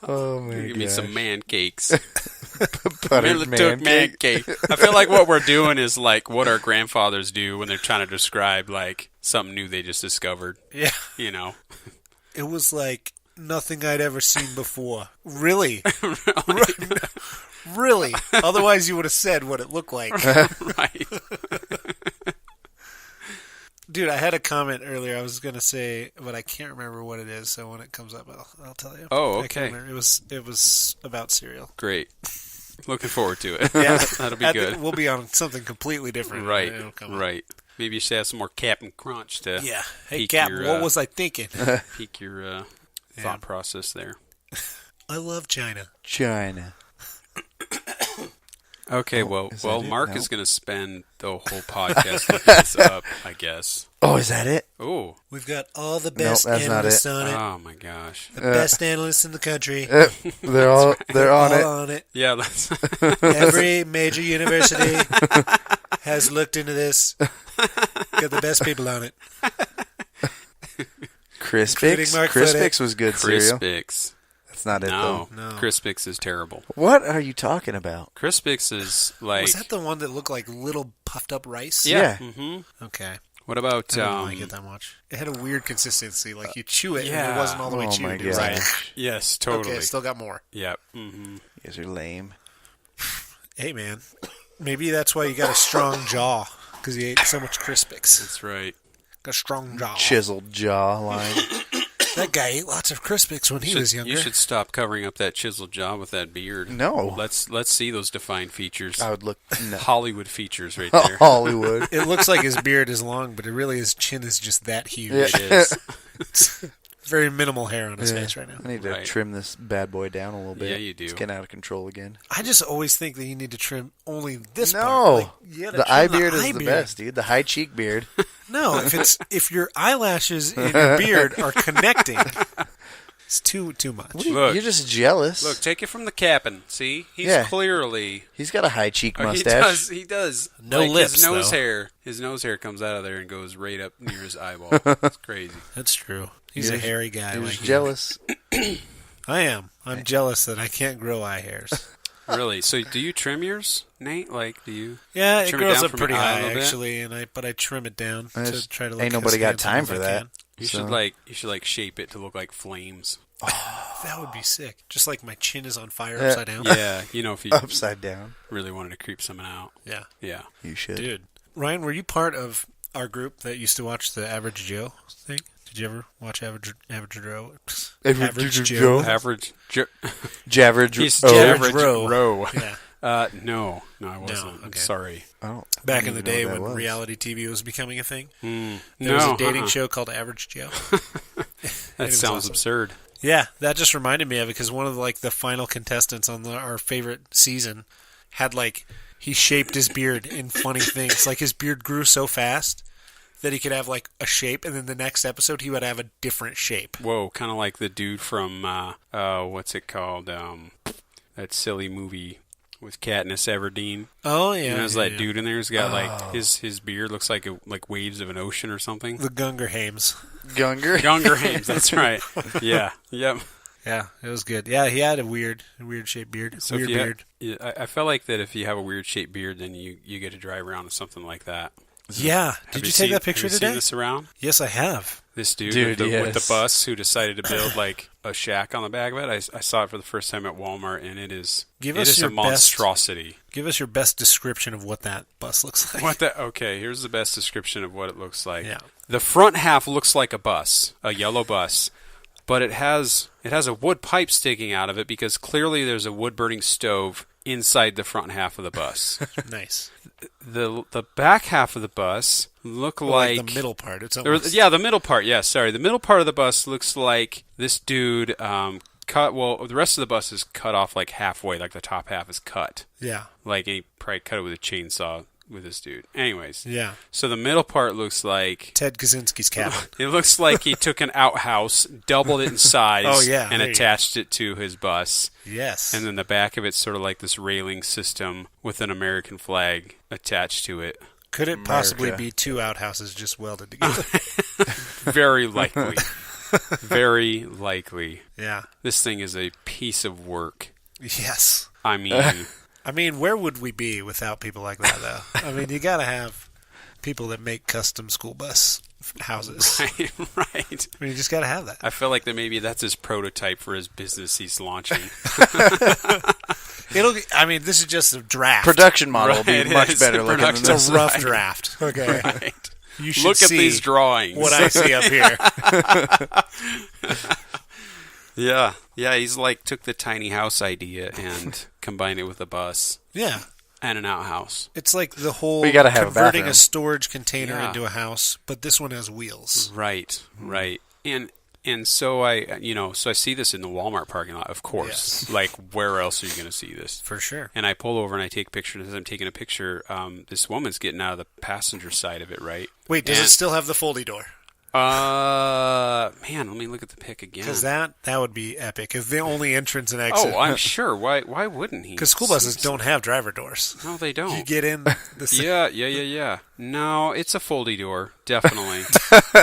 Oh my Give me some man cakes. Buttered Militook man cake. I feel like what we're doing is like what our grandfathers do when they're trying to describe like something new they just discovered. Yeah. You know. It was like nothing I'd ever seen before. Really? Really? Otherwise you would have said what it looked like. Right. Dude, I had a comment earlier I was going to say, but I can't remember what it is, so when it comes up, I'll tell you. Oh, I can't okay. remember. It was about cereal. Great. Looking forward to it. Yeah. That'll be good. We'll be on something completely different. Right. It'll come up. Right. Maybe you should have some more Cap'n Crunch to Yeah. Hey, Peak Cap, your, what was I thinking? pique your thought process there. I love China. China. Okay, Oh, is that well, it? Mark No. is going to spend the whole podcast looking this up, I guess. Oh, is that it? Oh, We've got all the best that's not analysts it. on it. oh my gosh. The best analysts in the country. They're on all it. on it. Yeah, that's Every major university has looked into this. Got the best people on it. Crispix. Mark Crispix was good cereal. Crispix. That's not it No, No. Crispix is terrible. though. What are you talking about? Crispix is like... Was that the one that looked like little puffed up rice? Yeah. Yeah. Mm-hmm. Okay. What about... I didn't like it that much. It had a weird consistency. Like you chew it and yeah. it wasn't all the way Oh chewed. my It was like, gosh. Yes, totally. okay, still got more. Yeah. Mm-hmm. You guys are lame. Hey, man. Maybe that's why you got a strong jaw. Because you ate so much Crispix. That's right. Got a strong jaw. Chiseled jawline. That guy ate lots of Crispix when he was younger. You should stop covering up that chiseled jaw with that beard. No. Let's see those defined features. I would look. No. Hollywood features right there. Hollywood. It looks like his beard is long, but it really his chin is just that huge. Yeah. It is. Very minimal hair on his Yeah. face right now. I need to Right. trim this bad boy down a little bit. Yeah, you do. It's getting out of control again. I just always think that you need to trim only this No. part. Like, you gotta The trim eye beard is eye the beard. best, dude. The high cheek beard. No, if your eyelashes and your beard are connecting, it's too much. Look. You're just jealous. Look, take it from the captain. See, he's Yeah. clearly. He's got a high cheek Oh, mustache. He does. No Like, lips, His nose though. hair. His nose hair comes out of there and goes right up near his eyeball. It's crazy. That's true. He's You're a hairy guy. You're Like just you. jealous. I am. I'm jealous that I can't grow eye hairs. Really? So, do you trim yours, Nate? Like, do you? Yeah, it Trim it grows down up from pretty your eye a high little bit? actually, but I trim it down There's- to try to look ain't nobody as got handsome time as for I that. can. You So- should like shape it to look like flames. That would be sick. Just like my chin is on fire Yeah. upside down. Yeah, if you Upside down. really wanted to creep someone out. Yeah. Yeah. You should. Dude. Ryan, were you part of our group that used to watch the Average Joe thing? Did you ever watch Average Joe? Average Joe? Average. Javerage. He's oh, average Row. row. Yeah. No, I wasn't. I'm okay. sorry. oh, Back I in didn't the even day know what when that was. reality TV was becoming a thing. No, There was a dating uh-uh. show called Average Joe. That was sounds awesome. absurd. Yeah, that just reminded me of it because one of the final contestants on our favorite season had he shaped his beard in funny things. Like his beard grew so fast that he could have a shape, and then the next episode he would have a different shape. Whoa, kind of like the dude from what's it called? That silly movie with Katniss Everdeen. Oh yeah, There's yeah, that yeah. dude in there who's got his beard looks like waves of an ocean or something. The Gungerheims. Gunger. Younger Hames, that's right. Yeah, yep. Yeah, it was good. Yeah, he had a weird shaped beard. So Weird if you beard. I felt like that if you have a weird shaped beard, then you get to drive around with something like that. Yeah. Have Did you take that picture have you today? Seen this around? Yes, I have. This dude, Dude, with yes. the bus who decided to build a shack on the back of it. I saw it for the first time at Walmart, and it is Give us your a monstrosity. Give us your best description of what that bus looks like. What the? Okay, here's the best description of what it looks like. Yeah. The front half looks like a bus, a yellow bus, but it has a wood pipe sticking out of it because clearly there's a wood burning stove inside the front half of the bus. Nice. The back half of the bus look like the middle part. It's Or- almost yeah, the middle part. Yeah, sorry. The middle part of the bus looks like this dude cut. Well, the rest of the bus is cut off halfway. Like the top half is cut. Yeah. Like he probably cut it with a chainsaw with this dude. Anyways, Yeah. so the middle part looks like Ted Kaczynski's cabin. it looks like he took an outhouse, doubled it in size, Oh, yeah, and there you attached it to his bus. Yes. And then the back of it's sort of like this railing system with an American flag attached to it. Could it possibly America. be two outhouses just welded together? Very likely. Very likely. Yeah. This thing is a piece of work. Yes. I mean, Where would we be without people like that, though? I mean, you got to have people that make custom school bus houses. right. I mean, you just got to have that. I feel like that maybe that's his prototype for his business he's launching. This is just a draft. Production model will Right, be it much is. better The looking than production- It's this. a rough draft. Okay. Right. You should Look at see these drawings. what I see up here. Yeah. Yeah, he's like took the tiny house idea and combined it with a bus Yeah. and an outhouse. It's like the whole We gotta have a converting bathroom. a storage container Yeah. into a house, but this one has wheels. Right. Right. And so I see this in the Walmart parking lot, of course. Yes. Like, where else are you going to see this? For sure. And I pull over and I take pictures. As I'm taking a picture, this woman's getting out of the passenger side of it, right? Wait, does And- it still have the foldy door? Man, let me look at the pic again. Because that would be epic. If the only entrance and exit. Oh, I'm sure. Why wouldn't he? Because school buses don't have driver doors. No, they don't. You get in the Yeah. No, it's a foldy door, definitely.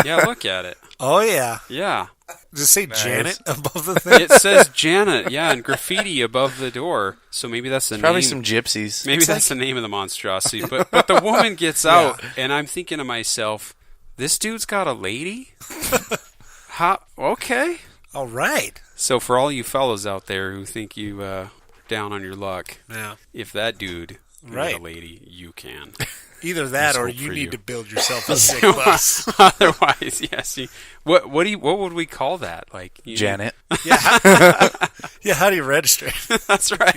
Yeah, look at it. Oh, yeah. Yeah. Does it say Janet above the thing? It says Janet, yeah, and graffiti above the door. So maybe that's the Probably name. some gypsies. Maybe that's the name of the monstrosity. But the woman gets out, and I'm thinking to myself, this dude's got a lady? How? Okay. All right. So for all you fellas out there who think you down on your luck, Yeah. if that dude can Right. get a lady, you can. Either that Let's or hope you for need you. to build yourself a sick bus. Otherwise, yes. What would we call that? Like Janet. Yeah. Yeah, how do you register? That's right.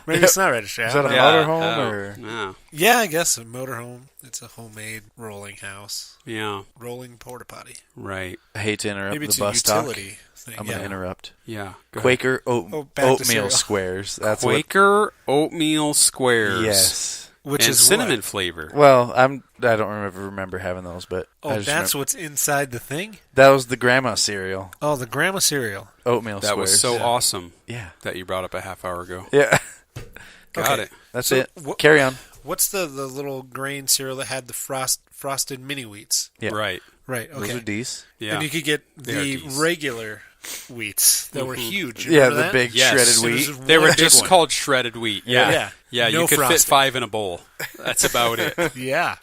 Maybe it's not registered. Is that a Yeah, motorhome no, or? no. Yeah, I guess a motorhome. It's a homemade rolling house. Yeah. Rolling porta potty. Right. I hate to interrupt Maybe it's the a bus talk. utility thing. I'm going to interrupt. Yeah. Go ahead. Quaker back to oatmeal cereal. squares. That's Quaker oatmeal squares. what. Yes. Which and is cinnamon what? flavor. Well, I don't remember having those, but I Oh, just that's remember- what's inside the thing? that was the grandma cereal. Oh, the grandma cereal. Oatmeal That squares. was so awesome Yeah. that you brought up a half hour ago. Yeah. Got Okay. it. That's So it. wh- Carry on. What's the little grain cereal that had the frosted mini wheats? Yeah. Right. Right, Those okay. are D's. Yeah. And you could get They are the D's. regular wheats that were huge. You Yeah, remember the that? big Yes. shredded It was wheat. just They one were big just one. called shredded wheat. Yeah. Yeah. Yeah, No you could frosting. fit 5 in a bowl. That's about it. Yeah.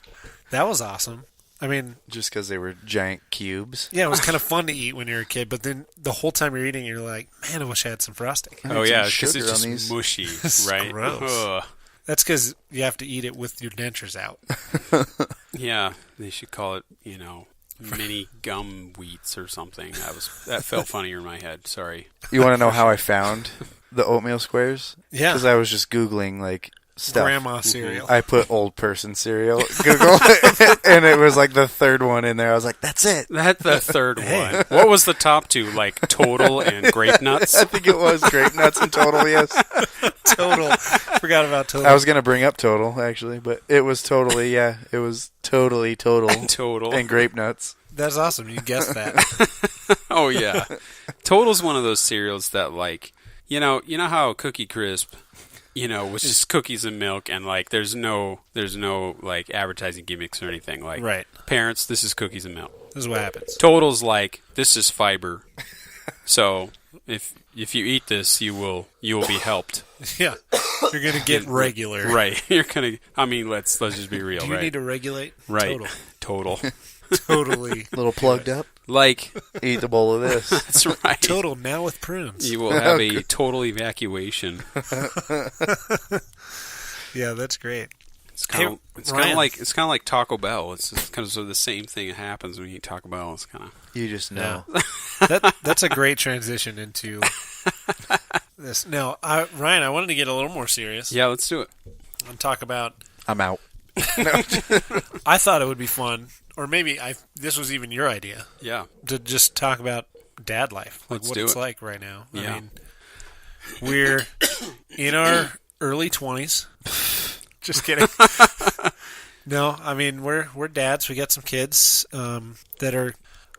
That was awesome. I mean, Just because they were giant cubes. yeah, it was kind of fun to eat when you were a kid, but then the whole time you're eating, you're like, man, I wish I had some frosting. Oh, some yeah, because sugar it's on just these. mushy, It's right? gross. Ugh. That's because you have to eat it with your dentures out. Yeah, they should call it, mini gum wheats or something. That felt funnier in my head. Sorry. You want to know how I found the oatmeal squares? Yeah. Because I was just Googling, like, stuff. Grandma cereal. I put old person cereal, Google, and it was like the third one in there. I was like, that's it. That's the third one. What was the top two? Like Total and Grape Nuts? I think it was Grape Nuts and Total, yes. Total. Forgot about Total. I was going to bring up Total, actually, but it was totally, yeah, it was totally Total Total. and Grape Nuts. That's awesome. You guessed that. Oh, yeah. Total's one of those cereals that, like, you know how Cookie Crisp, was just cookies and milk, and, like, there's no like, advertising gimmicks or anything. Like, Right. parents, this is cookies and milk. This is what happens. Total's like, this is fiber. So, if you eat this, you will be helped. Yeah. You're going to get regular. Right. You're going to, let's just be real, Do you right? need to regulate? Right. Total. Total. Totally. A little plugged up. Like, Eat the bowl of this. that's right. Total now with prunes. You will have a total evacuation. Yeah, that's great. It's kind of Ryan. like Taco Bell. It's just kind of sort of the same thing that happens when you eat Taco Bell. It's kind of You just know. That's a great transition into this. Now, Ryan, I wanted to get a little more serious yeah. Let's do it. and talk about. I'm out. I thought it would be fun, or maybe this was even your idea Yeah. to just talk about dad life, like Let's what do it's it. like right now. Yeah. I mean, we're in our early 20s. Just kidding. No, I mean we're dads. We got some kids that are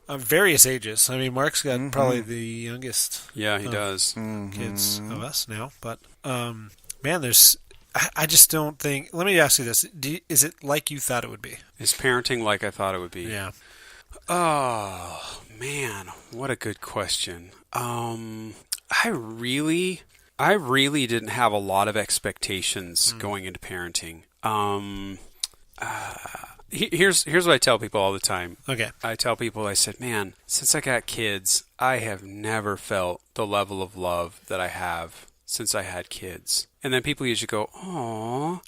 various ages. I mean, Mark's got probably the youngest. Yeah, he does. Kids of us now, but man, there's. I just don't think. Let me ask you this: is it like you thought it would be? Is parenting like I thought it would be? Yeah. Oh man, what a good question. I really didn't have a lot of expectations going into parenting. Here's what I tell people all the time. Okay. I tell people, I said, man, since I got kids, I have never felt the level of love that I have since I had kids. And then people usually go, "Aww."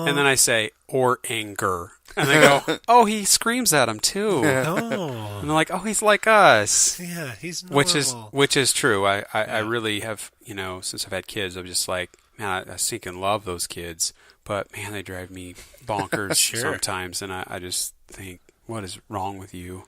And then I say, or anger. And they go, "Oh, he screams at him too." Oh. And they're like, "Oh, he's like us." Yeah, he's normal. Which is true. I really have, since I've had kids, I'm just like, man, I sink and love those kids. But man, they drive me bonkers sometimes. And I just think, what is wrong with you?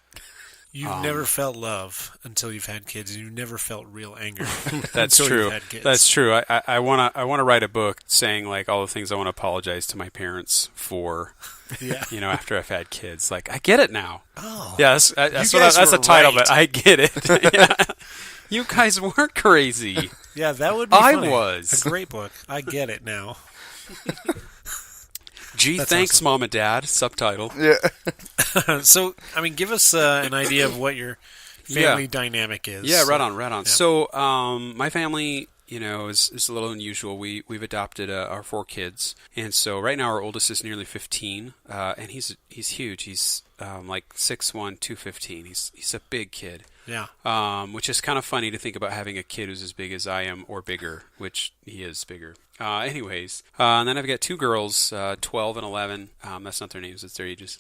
You've never felt love until you've had kids, and you've never felt real anger. That's until true. You've had kids. That's true. I wanna write a book saying like all the things I want to apologize to my parents for. Yeah. After I've had kids, like I get it now. Oh. Yeah, that's the title. Right. But I get it. Yeah. You guys weren't crazy. Yeah, that would be funny. I was. A great book. I get it now. Gee, That's thanks, awesome. Mom and Dad. Subtitle. Yeah. So, I mean, give us an idea of what your family dynamic is. Yeah, right on. Yeah. So, my family, is a little unusual. We've adopted our 4 kids, and so right now our oldest is nearly 15, and he's huge. He's like 6'1", 215. He's a big kid. Yeah. Which is kind of funny to think about having a kid who's as big as I am or bigger, which he is bigger. Anyways, and then I've got 2 girls, 12 and 11. That's not their names; it's their ages.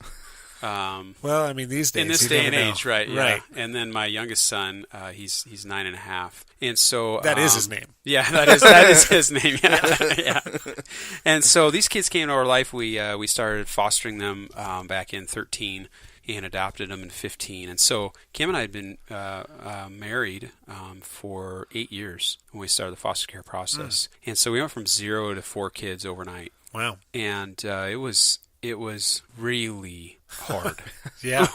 Well, I mean, these days, in this you day never and know. age, right? Yeah. Right. And then my youngest son, he's 9.5, and so That is his name. Yeah, that is his name. Yeah, yeah. And so these kids came into our life. We started fostering them back in 13 and adopted them in 15. And so Kim and I had been married for 8 years when we started the foster care process. And so we went from 0 to 4 kids overnight. Wow. And it was really hard. Yeah.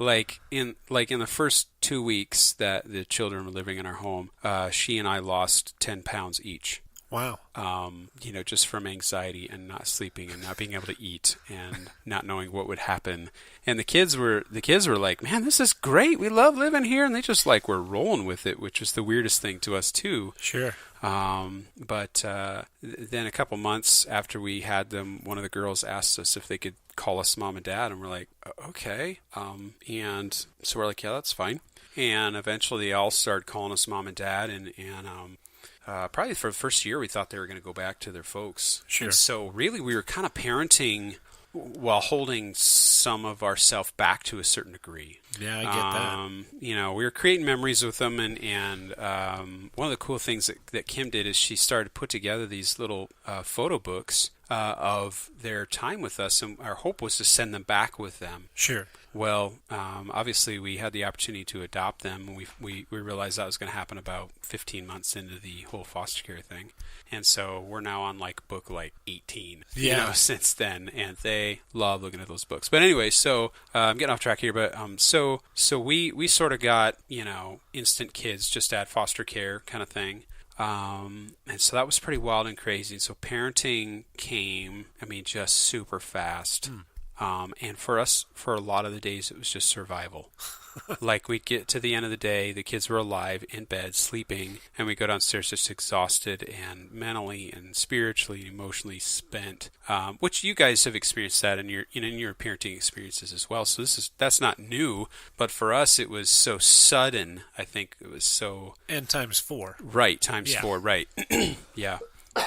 Like in the first 2 weeks that the children were living in our home, she and I lost 10 pounds each. Wow. Just from anxiety and not sleeping and not being able to eat and not knowing what would happen. And the kids were like, man, this is great. We love living here. And they just like were rolling with it, which was the weirdest thing to us too. Sure. But then a couple months after we had them, one of the girls asked us if they could call us Mom and Dad, and we're like, okay. And so we're like, yeah, that's fine. And eventually they all started calling us Mom and Dad, and probably for the first year we thought they were going to go back to their folks. Sure. And so really we were kind of parenting while holding some of ourselves back to a certain degree. Yeah, I get that. We were creating memories with them, and one of the cool things that Kim did is she started to put together these little photo books of their time with us, and our hope was to send them back with them. Sure. Well, obviously we had the opportunity to adopt them, and we realized that was going to happen about 15 months into the whole foster care thing. And so we're now on book 18, since then, and they love looking at those books. But anyway, so I'm getting off track here, but so we sort of got, instant kids just at foster care kind of thing. And so that was pretty wild and crazy. And so parenting came, just super fast. And for us, for a lot of the days, it was just survival. We'd get to the end of the day, the kids were alive, in bed, sleeping, and we go downstairs just exhausted and mentally and spiritually and emotionally spent, which you guys have experienced that in your parenting experiences as well. So that's not new, but for us, it was so sudden. I think it was so... And times 4. Right, times 4, right. Yeah.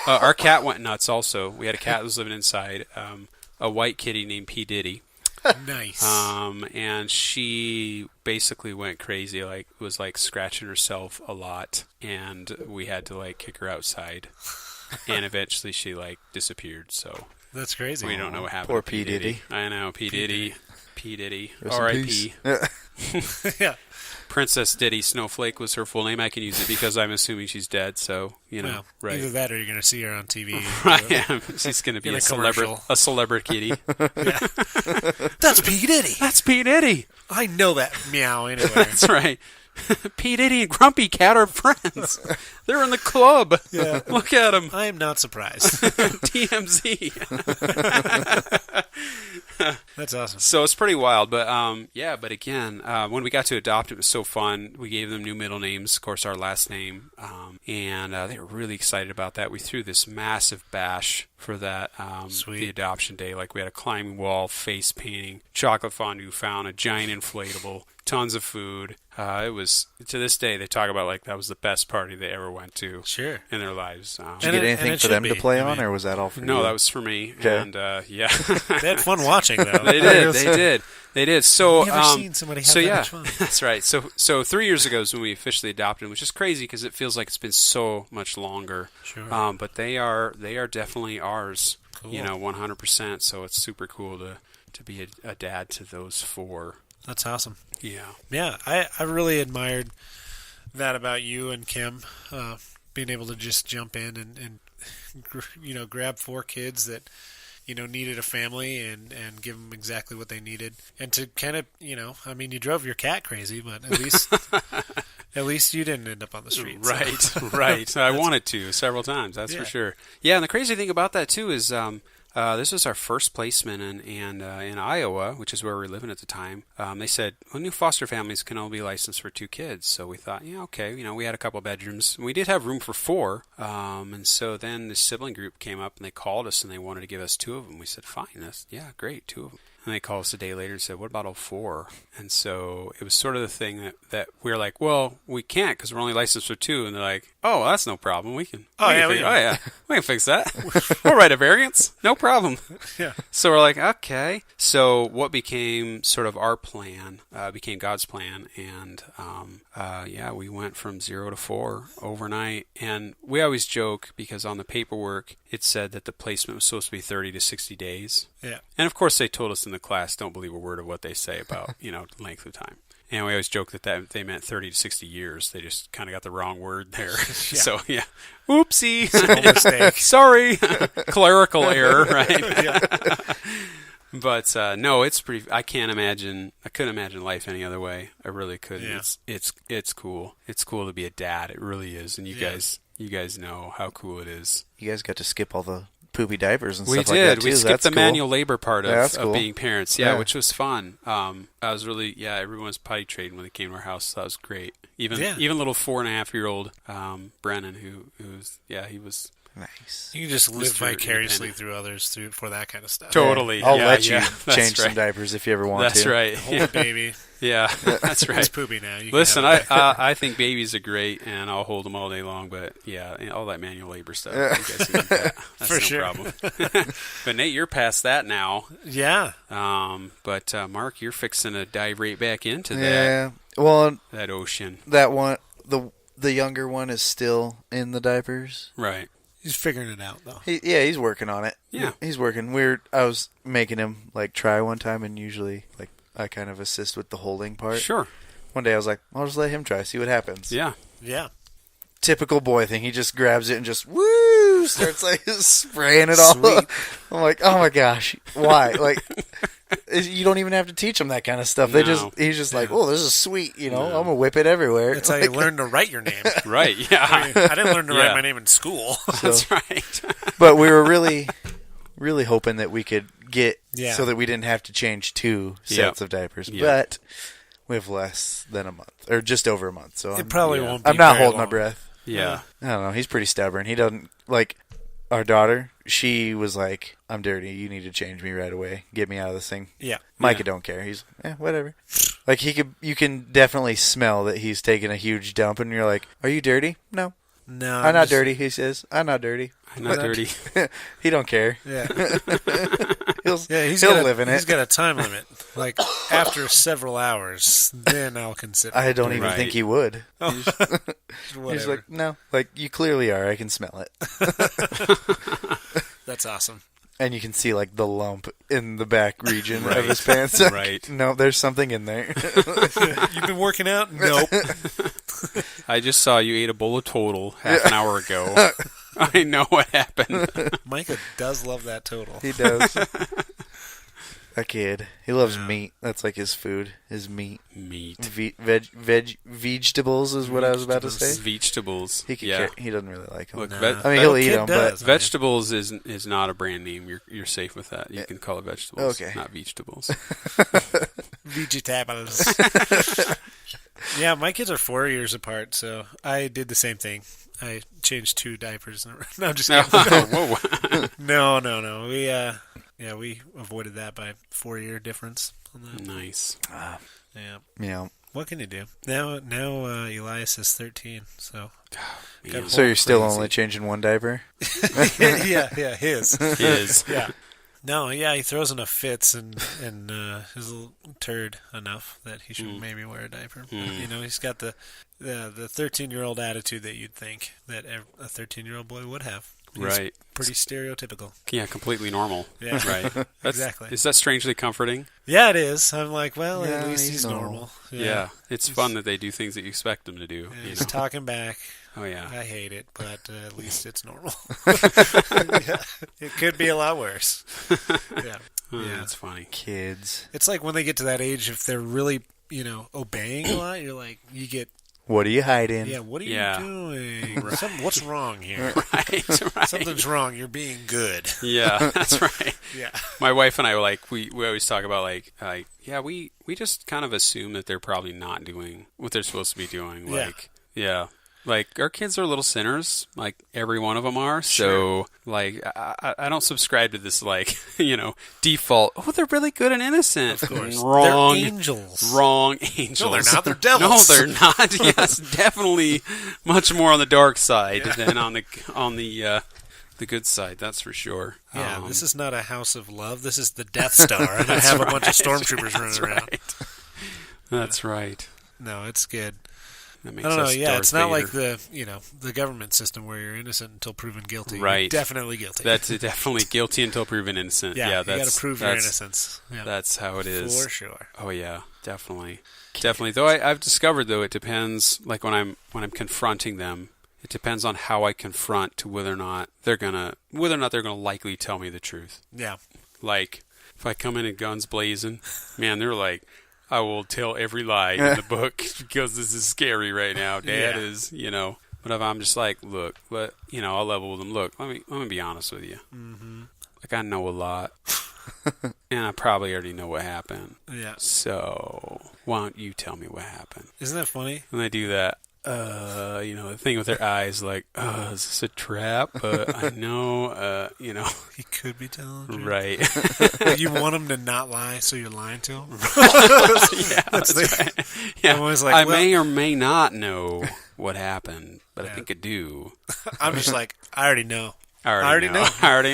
Our cat went nuts also. We had a cat that was living inside, a white kitty named P. Diddy. Nice. And she basically went crazy, was scratching herself a lot, and we had to kick her outside, and eventually she disappeared. So that's crazy. We don't know what happened. Poor to P. Diddy. I know, P. Diddy. P. Diddy. Rest in R.I.P. peace. Yeah. Princess Diddy Snowflake was her full name. I can use it because I'm assuming she's dead, so, Well, right. either that or you're going to see her on TV. Right, she's going to be In a a commercial. celebrity kitty. Yeah. That's P. Diddy. That's P. Diddy. I know that meow anyway. That's right. P. Diddy and Grumpy Cat are friends. They're in the club. Yeah. Look at them. I am not surprised. TMZ. That's awesome. So it's pretty wild, but but again, when we got to adopt, it was so fun. We gave them new middle names, of course, our last name, and they were really excited about that. We threw this massive bash for that, Sweet. the adoption day. Like we had a climbing wall, face painting, chocolate fondue fountain, a giant inflatable, tons of food. It was, to this day, they talk about like that was the best party they ever went to Sure. in their lives. Did you And get it anything for should them be. to play I on, mean- or was that all for you? No, that was for me. Okay. And yeah. They had fun watching, though. They did. They did. So, Never seen somebody have so that yeah, much fun. that's right. So 3 years ago is when we officially adopted them, which is crazy because it feels like it's been so much longer. Sure. But they are definitely ours. Cool. 100%. So it's super cool to be a dad to those 4. That's awesome. Yeah. Yeah, I really admired that about you and Kim, being able to just jump in and grab 4 kids that needed a family and give them exactly what they needed, and to kind of I mean, you drove your cat crazy, but at least you didn't end up on the street. so. Right, right. I wanted to several times, that's Yeah. for sure. Yeah, and the crazy thing about that too is this was our first placement in Iowa, which is where we were living at the time. They said, well, new foster families can only be licensed for 2 kids. So we thought, yeah, okay. We had a couple bedrooms. We did have room for 4. And so then the sibling group came up and they called us and they wanted to give us 2 of them. We said, fine, great, 2 of them. And they called us a day later and said, what about all 4? And so it was sort of the thing that we were like, well, we can't because we're only licensed for 2. And they're like, oh, well, that's no problem. We can fix that. We'll write a variance. No problem. Yeah. So we're like, okay. So what became sort of our plan became God's plan. And we went from 0 to 4 overnight. And we always joke because on the paperwork, it said that the placement was supposed to be 30 to 60 days. Yeah. And of course, they told us in the class, don't believe a word of what they say about, length of time. And we always joke that they meant 30 to 60 years. They just kind of got the wrong word there. So, yeah. Oopsie. Simple mistake. Sorry. Clerical error, right? But, no, it's pretty, I couldn't imagine life any other way. I really couldn't. Yeah. It's cool. It's cool to be a dad. It really is. And you guys know how cool it is. You guys got to skip all the poopy diapers and We stuff like that did. too. We skipped That's the cool. manual labor part That's of cool. being parents. Yeah. Which was fun. I was really, everyone was potty trained when they came to our house. So that was great. Even little 4.5-year-old Brennan, who's he was Nice. You can just live Mr. vicariously Independent. through others for that kind of stuff. Totally. I'll Yeah, let you yeah, that's change some right. diapers if you ever want That's to. right. Hold it, baby. Yeah, that's It's right. poopy now. You can Listen, have it. I think babies are great, and I'll hold them all day long. But all that manual labor stuff, you guys can eat that. That's For no sure. problem. But Nate, you're past that now. Yeah. But Mark, you're fixing to dive right back into Yeah. Well, that ocean, that one, the younger one is still in the diapers. right? He's figuring it out, though. He's working on it. Yeah. He's working. I was making him try one time, and usually I kind of assist with the holding part. Sure. One day I was like, I'll just let him try, see what happens. Yeah. Yeah. Typical boy thing. He just grabs it and just woo starts spraying it all. Sweet. I'm like, oh my gosh, why? You don't even have to teach them that kind of stuff. No. He's just like, oh, this is sweet. I'm gonna whip it everywhere. That's how you learn to write your name. Right. Yeah. I mean, I didn't learn to Yeah. write my name in school. That's right. But we were really, really hoping that we could get Yeah. so that we didn't have to change 2 sets of diapers. Yep. But we have less than a month, or just over a month. So It probably Yeah. won't be I'm not very holding my long. breath. Yeah. I don't know. He's pretty stubborn. He doesn't our daughter. She was like, "I'm dirty. You need to change me right away. Get me out of this thing." Yeah. Micah Yeah. don't care. He's whatever. You can definitely smell that he's taking a huge dump, and you're like, "Are you dirty?" No, No. I'm not dirty. He says, "I'm not dirty." I'm not dirty. He don't care. Yeah. He'll He's live in He's it. got a time limit. After several hours, then I'll consider. I don't even Right. think he would. Whatever. He's like, no, you clearly are. I can smell it. That's awesome. And you can see like the lump in the back region of his pants. Right. No, there's something in there. You've been working out? Nope. I just saw you ate a bowl of Total half an hour ago. I know what happened. Micah does love that Total. He does. A kid. He loves meat. That's like his food. His meat. Meat. Vegetables is what I was about to say. Vegetables. He he doesn't really like them. Look, No. I mean, he'll eat them, but vegetables is not a brand name. You're safe with that. You can call it vegetables, not vegetables. Vegetables. Yeah, my kids are 4 years apart, so I did the same thing. I changed 2 diapers. No, I'm just kidding. Whoa. No. We avoided that by 4-year difference on that. Nice. yeah. What can you do? Now Elias is 13, so... So you're still only changing 1 diaper? yeah, his. His. Yeah. No, yeah, he throws enough fits and his little turd enough that he should maybe wear a diaper. You know, he's got the 13-year-old attitude that you'd think that a 13-year-old boy would have. He's Right. Pretty stereotypical. Yeah, completely normal. Yeah. Right. Exactly. Is that strangely comforting? Yeah, it is. I'm like, well, Yeah, at least he's he's normal. normal. Yeah. It's fun that they do things that you expect them to do. Yeah, You he's know? talking back. Oh, yeah. I hate it, but at least it's normal. Yeah. It could be a lot worse. Yeah. Yeah. That's funny. Kids. It's like when they get to that age, if they're really, obeying a lot, you're like, you get, What are you hiding? yeah, what are Yeah. you doing? What's wrong here? Right. Something's wrong. You're being good. Yeah, that's right. Yeah. My wife and I we always talk about we just kind of assume that they're probably not doing what they're supposed to be doing. Like our kids are little sinners, like every one of them are. So like I don't subscribe to this default. Oh, they're really good and innocent. Of course. Wrong. They're angels. Wrong angels. No, they're not. They're devils. No, they're not. Yes, definitely much more on the dark side than on the good side. That's for sure. Yeah, this is not a house of love. This is the Death Star. And I have a bunch of stormtroopers running around. That's right. No, it's good. That I makes don't know. us Yeah, Darth it's not Vader. like the government system where you're innocent until proven guilty. Right. You're definitely guilty. That's definitely guilty until proven innocent. yeah, that's you got to prove your innocence. Yeah. That's how it is. For sure. Oh yeah, definitely. Though I've discovered though it depends. Like when I'm confronting them, it depends on how I confront to whether or not they're gonna likely tell me the truth. Yeah. Like if I come in guns blazing, man, they're like, I will tell every lie in the book because this is scary right now. Dad is, But if I'm just like, look, I'll level with them. Look, let me be honest with you. Mm-hmm. Like I know a lot, and I probably already know what happened. Yeah. So why don't you tell me what happened? Isn't that funny? And they do that. The thing with their eyes, like, is this a trap? I know, He could be telling you. Right. You want him to not lie, so you're lying to him? That's right. Yeah. I'm always like, I may or may not know what happened, but I think I do. I'm just like, I already know. I already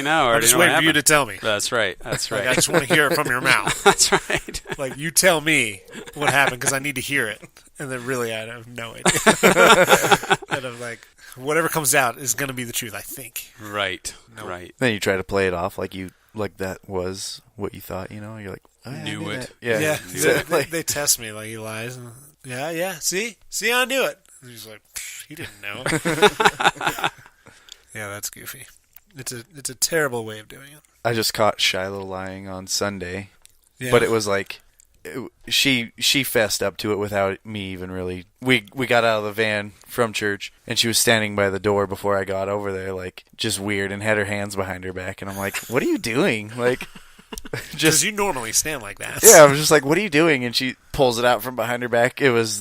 know. I'm just waiting for you to tell me. That's right. Like, I just want to hear it from your mouth. That's right. Like, you tell me what happened because I need to hear it. And then really, I have no idea. And I'm like, whatever comes out is going to be the truth, I think. Right. Nope. Right. Then you try to play it off like that was what you thought. You're like, oh, yeah, Knew it. that. Yeah. Yeah. They test me like he lies. And, yeah. See, I knew it. And he's like, he didn't know. Yeah, that's goofy. It's a terrible way of doing it. I just caught Shiloh lying on Sunday, Yeah. but it was like she fessed up to it without me even really. We got out of the van from church, and she was standing by the door before I got over there, like just weird, and had her hands behind her back, and I'm like, "What are you doing?" Like, Because you normally stand like that. yeah, I was just like, "What are you doing?" And she pulls it out from behind her back. It was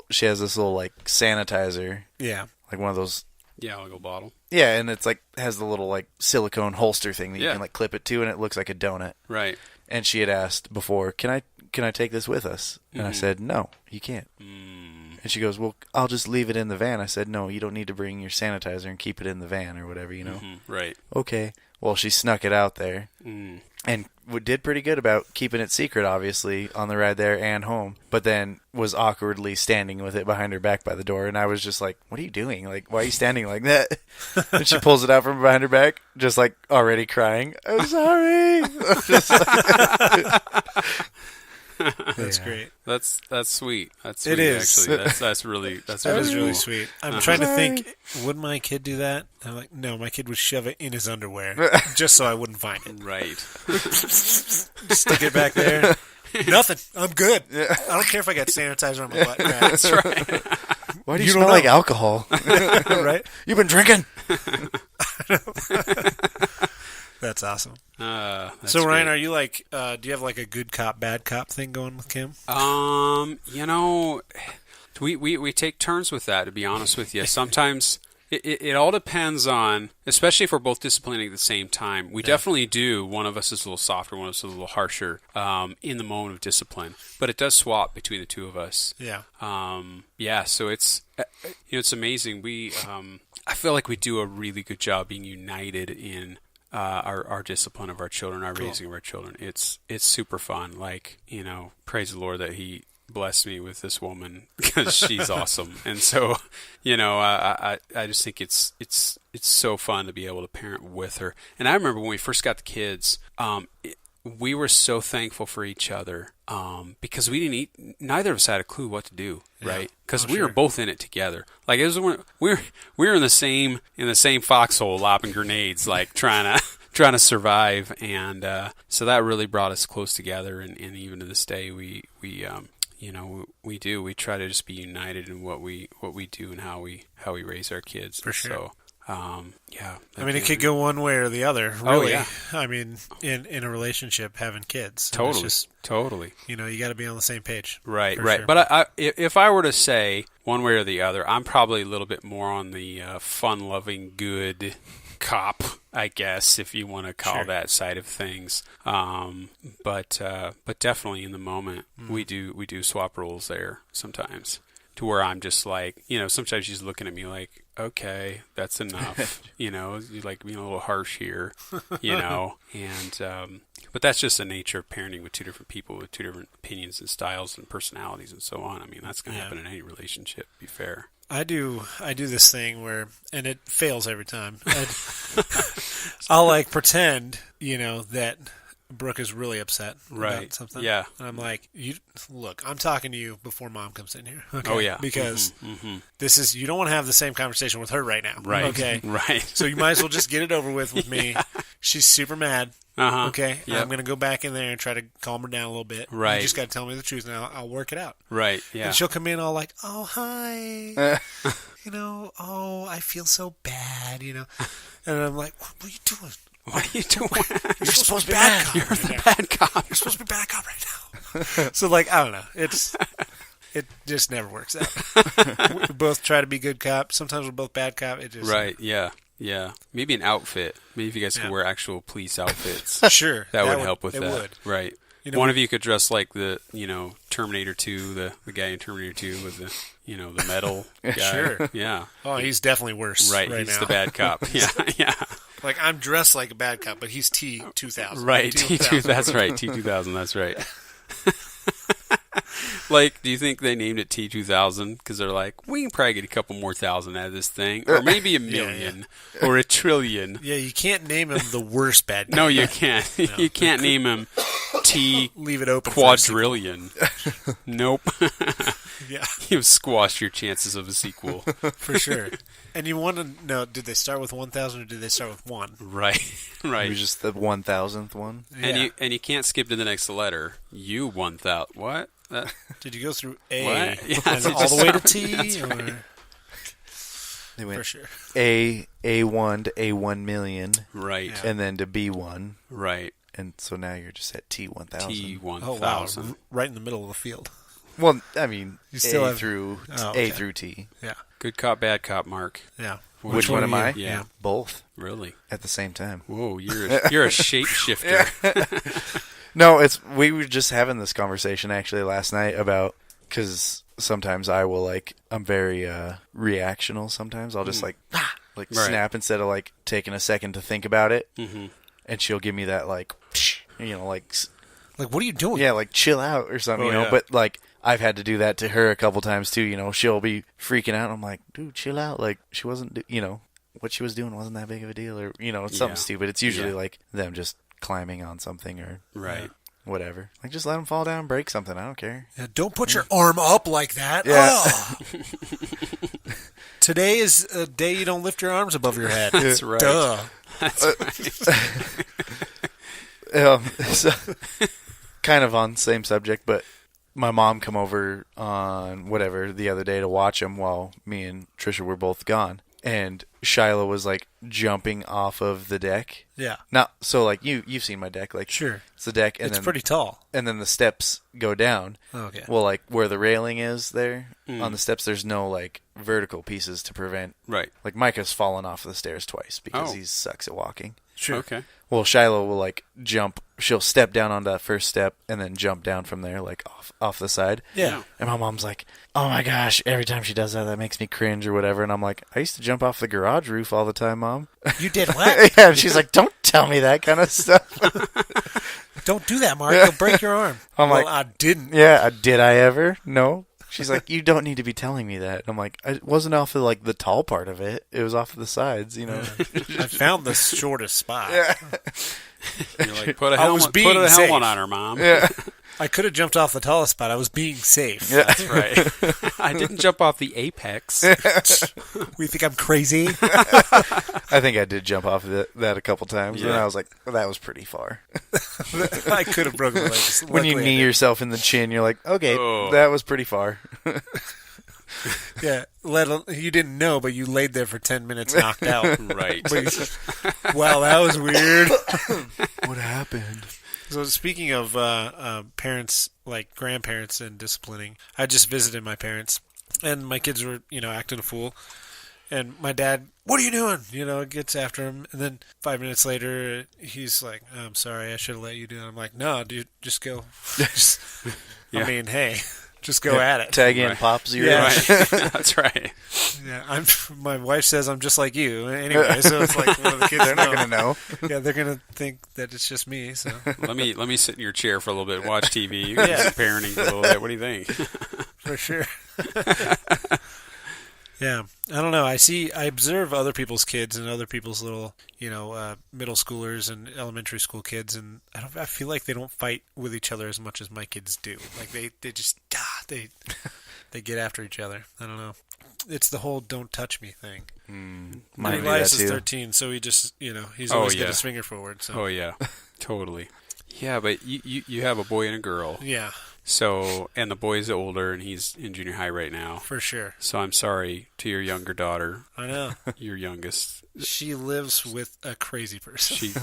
she has this little like sanitizer, Yeah. like one of those. Yeah, I'll go bottle. Yeah, and it's like has the little like silicone holster thing that you Yeah. can like clip it to, and it looks like a donut. Right. And she had asked before, "Can I take this with us?" And I said, "No, you can't." And she goes, "Well, I'll just leave it in the van." I said, "No, you don't need to bring your sanitizer and keep it in the van or whatever, Right. Okay. Well, she snuck it out there and did pretty good about keeping it secret, obviously, on the ride there and home, but then was awkwardly standing with it behind her back by the door, and I was just like, what are you doing? Like, why are you standing like that? And she pulls it out from behind her back, just like already crying. I'm sorry. That's great. That's sweet. That's sweet, It is. actually. That's really Really cool. sweet. I'm trying to think, would my kid do that? I'm like, no, my kid would shove it in his underwear just so I wouldn't find it. Right. Stick it back there. Nothing. I'm good. I don't care if I got sanitizer on my butt. That's right. Why do you You don't smell like know. alcohol? Right? You've been drinking. That's awesome. That's So Ryan, great. are you like, do you have like a good cop, bad cop thing going with Kim? You know, we take turns with that, to be honest with you. Sometimes it all depends on, especially if we're both disciplining at the same time. We definitely do. One of us is a little softer, one of us is a little harsher in the moment of discipline. But it does swap between the two of us. Yeah. So it's it's amazing. I feel like we do a really good job being united in our discipline of our children, our raising of our children. It's super fun. Like, praise the Lord that He blessed me with this woman because she's awesome. And so, I just think it's so fun to be able to parent with her. And I remember when we first got the kids, we were so thankful for each other because neither of us had a clue what to do, right? Because we were both in it together. Like, it was when we were in the same foxhole lobbing grenades, like trying to survive. And so that really brought us close together. And even to this day, we try to just be united in what we do and how we raise our kids. For sure. So, I mean, it could go one way or the other, really. Oh, yeah. I mean, in a relationship, having kids. And Totally. it's just, Totally. you got to be on the same page. Right, For right. sure. But if I were to say one way or the other, I'm probably a little bit more on the fun-loving, good cop, I guess, if you want to call that side of things. But definitely in the moment, we do swap roles there sometimes. To where I'm just like, sometimes she's looking at me like, okay, that's enough. You're like being a little harsh here, and but that's just the nature of parenting with two different people with two different opinions and styles and personalities and so on. I mean, that's going to happen in any relationship, to be fair. I do this thing where, and it fails every time. I'll like pretend, that Brooke is really upset about something. Yeah. And I'm like, look, I'm talking to you before Mom comes in here. Okay? Oh, yeah. Because this is, you don't want to have the same conversation with her right now. Right. Okay. Right. So you might as well just get it over with me. Yeah. She's super mad. Uh-huh. Okay. Yep. I'm going to go back in there and try to calm her down a little bit. Right. You just got to tell me the truth and I'll work it out. Right. Yeah. And she'll come in all like, oh, hi. Oh, I feel so bad, And I'm like, what are you doing? What are you doing? You're supposed to be bad cop. You're the bad cop. You're supposed to be bad cop right now. So, like, I don't know. It just never works out. We both try to be good cops. Sometimes we're both bad cop. It just Right. Yeah. Yeah. Maybe an outfit. Maybe if you guys could wear actual police outfits. Sure. That would help with it that. Would. Right. One of you could dress like the, Terminator 2, the guy in Terminator 2 with the, the metal guy. Sure. Yeah. Oh, he's definitely worse. Right. He's He's now. the bad cop. Yeah. Yeah. Like, I'm dressed like a bad cop, but he's T-2000. Right. T-2000. That's right. T-2000. That's right. Like, do you think they named it T-2000 because they're like, we can probably get a couple more thousand out of this thing, or maybe a million, or a trillion? Yeah, you can't name him the worst bad guy. No, you can't. No. You can't name him T. Leave it open. Quadrillion. Nope. Yeah, You've squashed your chances of a sequel. for sure. And you want to know, did they start with 1,000 or did they start with 1? Right. Right. It was just the 1,000th one. Yeah. And you can't skip to the next letter. You 1,000. What? Did you go through A What? Yeah, and it all the just way to sounds- T? Or? They went For sure. A1 to A1 million, Right. Yeah. and then to B1, Right. and so now you're just at T1000. T1000. Oh, wow. Right in the middle of the field. Well, I mean, You still A have- through Oh, okay. A through T. Yeah. Good cop, bad cop, Mark. Yeah. Which one am are I? you? Yeah. Both Really? at the same time. Whoa, you're a shapeshifter. No, we were just having this conversation actually last night about, because sometimes I'm very reactional sometimes. I'll just Right. snap instead of taking a second to think about it. Mm-hmm. And she'll give me that like Like, what are you doing? yeah, like chill out or something, Oh, you know. yeah. But like I've had to do that to her a couple times too. She'll be freaking out. I'm like, dude, chill out. Like she wasn't, what she was doing wasn't that big of a deal, or it's something stupid. It's usually like them just climbing on something or Right. whatever. Like just let them fall down, and break something. I don't care. Yeah, don't put your arm up like that. Yeah. Oh. Today is a day you don't lift your arms above your head. That's right. Duh. That's right. So, kind of on the same subject, but my mom come over on the other day to watch them while me and Trisha were both gone, and Shiloh was like jumping off of the deck. Yeah. Now, so like you've seen my deck, like Sure. it's the deck, and It's then pretty tall. and then the steps go down. Okay. Well, like where the railing is there on the steps, there's no like vertical pieces to prevent. Right. Like Micah's fallen off the stairs twice because Oh. he sucks at walking. Sure. Okay. Well, Shiloh will like jump. She'll step down on that first step and then jump down from there, like off the side. Yeah. And my mom's like, "Oh my gosh!" Every time she does that, that makes me cringe or whatever. And I'm like, "I used to jump off the garage roof all the time, Mom." You did what? Yeah. And she's like, "Don't tell me that kind of stuff." Don't do that, Mark. You'll break your arm. I'm well, like, I didn't. Yeah. Did I ever? No. She's like, "You don't need to be telling me that." And I'm like, "It wasn't off of like the tall part of it. It was off of the sides, I found the shortest spot. Yeah. You're like, put a I was helmet, being put a safe. helmet on her, Mom. Yeah. I could have jumped off the tallest spot. I was being safe. Yeah. That's right. I didn't jump off the apex. We think I'm crazy? I think I did jump off of that a couple times, and Yeah. I was like, well, "That was pretty far." I could have broken my legs. When you Luckily, I knee yourself in the chin, you're like, "Okay, Oh. that was pretty far." Yeah, you didn't know, but you laid there for 10 minutes knocked out. Right. Wow, that was weird. What happened? So speaking of parents, like grandparents and disciplining, I just visited my parents, and my kids were, acting a fool. And my dad, "What are you doing?" Gets after him. And then 5 minutes later, he's like, "I'm sorry, I should have let you do it." I'm like, "No, dude, just go." Yeah. I mean, hey, just go at it. Tag in Right. Pop Zero. Yeah. Right. That's right. Yeah, my wife says I'm just like you. Anyway, so it's like one of the kids They're not gonna know. Yeah, they're gonna think that it's just me. So Let me sit in your chair for a little bit and watch TV. You can Yeah. do some parenting for a little bit. What do you think? for sure. Yeah, I don't know. I observe other people's kids and other people's little, middle schoolers and elementary school kids, and I feel like they don't fight with each other as much as my kids do. Like they just they get after each other. I don't know. It's the whole "don't touch me" thing. Mine do Elias that is too. 13, so he just he's Oh, always got yeah. his finger forward. So Oh yeah, totally. Yeah, but you have a boy and a girl. yeah, So, and the boy's older, and he's in junior high right now. for sure. So I'm sorry to your younger daughter, I know. your youngest. She lives with a crazy person.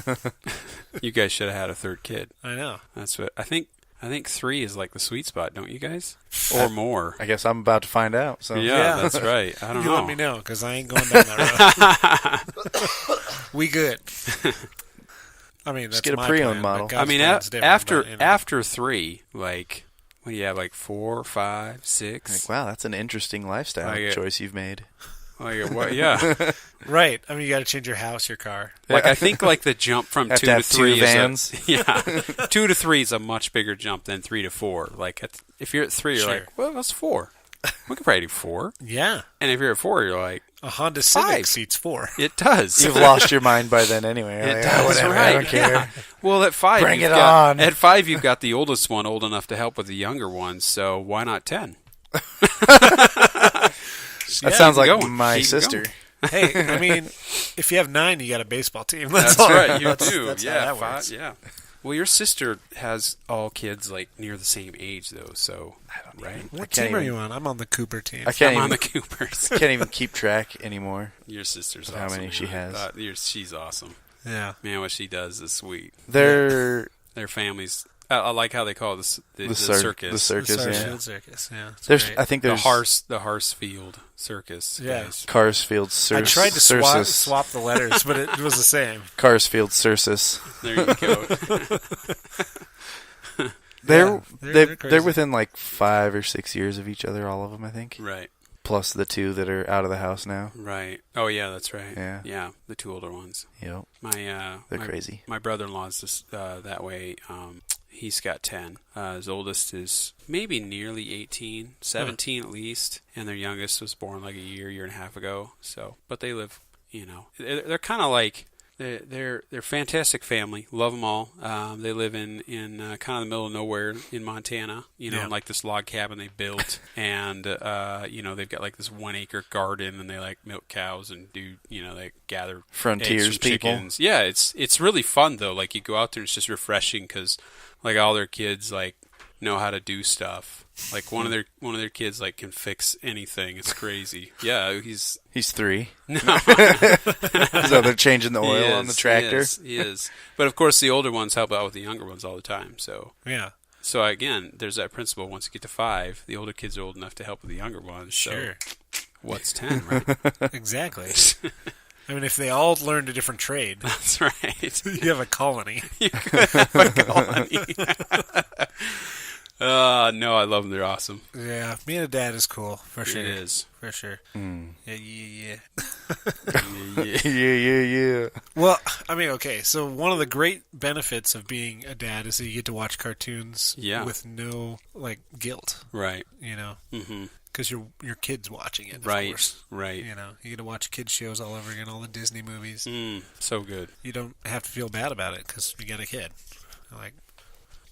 You guys should have had a third kid. I know. That's what I think. I think 3 is like the sweet spot, don't you guys? Or more. I guess I'm about to find out. So Yeah, Yeah. that's right. I don't You know. let me know, because I ain't going down that road. We good. I mean, that's get a my pre-owned plan, model. but I God's mean, plan's different, after but, after 3, like, what do you have, like 4, 5, 6? Like, wow, that's an interesting lifestyle I get- choice you've made. Like, what? Yeah. Right. I mean, you got to change your house, your car. Like, I think like the jump from Have 2 to to have 3 two is vans. yeah, 2 to 3 is a much bigger jump than 3 to 4. Like, if you're at 3, you're Sure. like, well, that's 4. We could probably do 4. Yeah. And if you're at 4, you're like, A Honda Civic 5. seats 4. it does. You've lost your mind by then anyway. It Like, does, whatever, right? I don't care. Yeah. Well, at 5, Bring you've it got, on. At 5, you've got the oldest one old enough to help with the younger ones. So why not 10? That sounds like going. my Keep sister. going. Hey, I mean, if you have 9, you got a baseball team. That's all. right. You That's- do. That's how Yeah. that 5, works. yeah. Well, your sister has all kids like near the same age, though. So, right? What can't team are even- you on? I'm on the Cooper team. I can't I'm on even, the Coopers. can't even keep track anymore. Your sister's Of awesome. how many she man. has. She's awesome. Yeah. Man, what she does is sweet. They're Their families. I like how they call it the circus. The circus, The yeah. Sarsfield Circus. Yeah. It's There's, great. I think The there's Harsfield Circus. Yeah. Guys. Carsfield I tried to Circus. swap the letters, but it was the same. Carsfield Circus. There you go. They're they're crazy. they're within like 5 or 6 years of each other, all of them, I think. Right. Plus the 2 that are out of the house now. Right. Oh, yeah, that's right. Yeah. Yeah, the 2 older ones. Yep. They're crazy. My brother-in-law's just, that way. He's got 10. His oldest is maybe nearly 18, 17 at least, and their youngest was born like a year and a half ago. So, but they live, they're kind of like they're fantastic family. Love them all. They live in kind of the middle of nowhere in Montana. In like this log cabin they built, and they've got like this 1 acre garden, and they like milk cows and do they gather frontiers eggs from people. Chickens. Yeah, it's really fun though. Like you go out there, and it's just refreshing because like all their kids like know how to do stuff. Like one of their kids like can fix anything. It's crazy. Yeah, he's 3. No. So they're changing the oil on the tractor. He is. But of course the older ones help out with the younger ones all the time. So yeah. So again, there's that principle. Once you get to 5, the older kids are old enough to help with the younger ones. Sure. So what's 10, right? Exactly. I mean, if they all learned a different trade, that's right. You have a colony. You could have a colony. No, I love them. They're awesome. Yeah, being a dad is cool, for sure. It is. For sure. Yeah. Yeah. Well, I mean, okay, so one of the great benefits of being a dad is that you get to watch cartoons with no, like, guilt. Right. Mm-hmm. Because your kid's watching it, of course. Right. You get to watch kids shows all over again, all the Disney movies. So good. You don't have to feel bad about it because you got a kid. Like,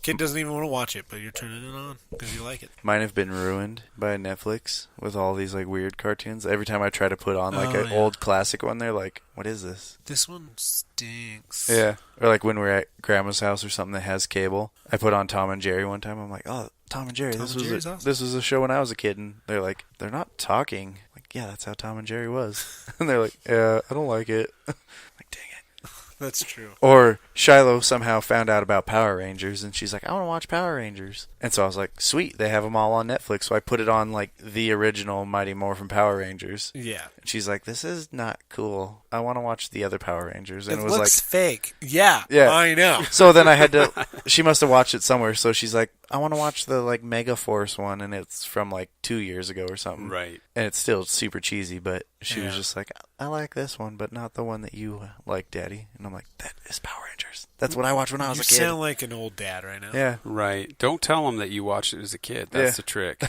kid doesn't even want to watch it, but you're turning it on because you like it. Mine have been ruined by Netflix with all these like weird cartoons. Every time I try to put on like an old classic one, they're like, "What is this?" This one stinks. Yeah. Or like when we're at Grandma's house or something that has cable, I put on Tom and Jerry one time. I'm like, "Oh, Tom and Jerry. This was a show when I was a kid." And they're like, "They're not talking." I'm like, yeah, that's how Tom and Jerry was. And they're like, "Yeah, I don't like it." Like, dang it. That's true. Or Shiloh somehow found out about Power Rangers, and she's like, "I want to watch Power Rangers." And so I was like, sweet, they have them all on Netflix. So I put it on, like, the original Mighty Morphin Power Rangers. Yeah. And she's like, "This is not cool. I want to watch the other Power Rangers." And it was looks like fake. Yeah, I know. So then I had to, she must have watched it somewhere, so she's like, "I want to watch the, like, Mega Force one," and it's from, like, 2 years ago or something. Right. And it's still super cheesy, but she was just like, "I like this one, but not the one that you like, Daddy." And I'm like, that is Power Rangers. That's what I watched when I was a kid. You sound like an old dad right now. Yeah. Right. Don't tell them that you watched it as a kid. That's the trick.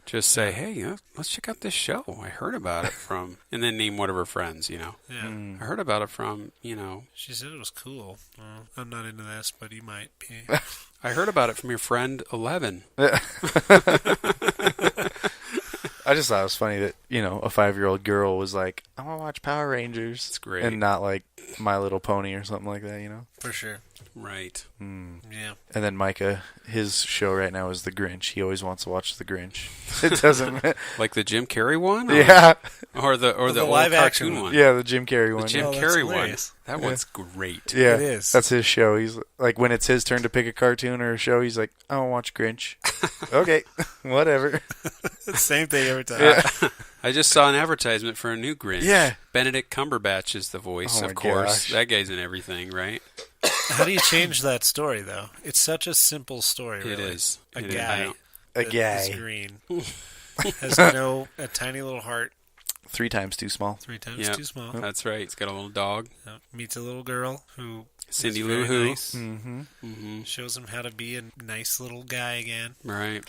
Just say, "Hey, let's check out this show. I heard about it from," and then name one of her friends, Yeah. I heard about it from, She said it was cool. Well, I'm not into this, but you might be. I heard about it from your friend 11. I just thought it was funny that, a 5-year-old girl was like, "I want to watch Power Rangers." It's great. And not like My Little Pony or something like that, For sure. Right. Yeah. And then Micah, his show right now is The Grinch. He always wants to watch The Grinch. It doesn't Like the Jim Carrey one? Yeah. Or the old live action cartoon one? Yeah, the Jim Carrey one. The Jim Oh, that's Carrey one. hilarious. That one's great. Yeah, It is. That's his show. He's like, when it's his turn to pick a cartoon or a show, he's like, "I want to watch Grinch." Okay, whatever. Same thing every time. Yeah. I just saw an advertisement for a new Grinch. Yeah. Benedict Cumberbatch is the voice, Oh my of course. gosh. That guy's in everything, right? How do you change that story, though? It's such a simple story, really. It is. A It is. guy. A that guy. is green. Has a tiny little heart. 3 times too small. 3 times Yep. too small. That's right. He's got a little dog. Meets a little girl who Cindy is Lou very Who. nice. Mm-hmm. Shows him how to be a nice little guy again. Right.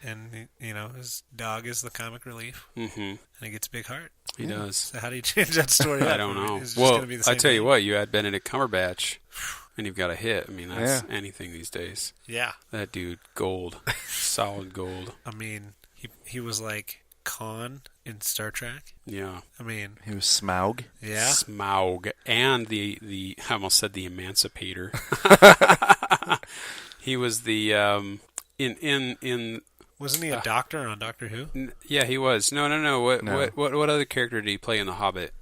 And, his dog is the comic relief. Mm-hmm. And he gets a big heart. He does. So how do you change that story up? I don't know. It's just gonna be the I same tell you thing. what, you add Benedict Cumberbatch, and you've got a hit. I mean, that's Yeah. anything these days. Yeah. That dude, gold. Solid gold. I mean, he was like Khan in Star Trek. Yeah. I mean, He was Smaug. yeah. Smaug. And the I almost said the Emancipator. He was the, in Wasn't he a doctor on Doctor Who? yeah, he was. No. No. What other character did he play in The Hobbit?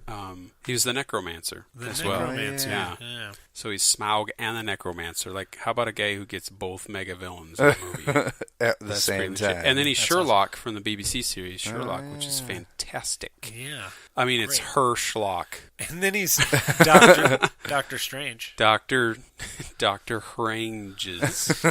He was the Necromancer as well. Necromancer. Yeah. Yeah. So he's Smaug and the Necromancer. Like, how about a guy who gets both mega villains in the movie? At the That's same pretty much it. time. And then he's That's Sherlock from the BBC series Sherlock, which is fantastic. Yeah. I mean, it's Great. her schlock. And then he's Doctor Strange. Dr. Hranges.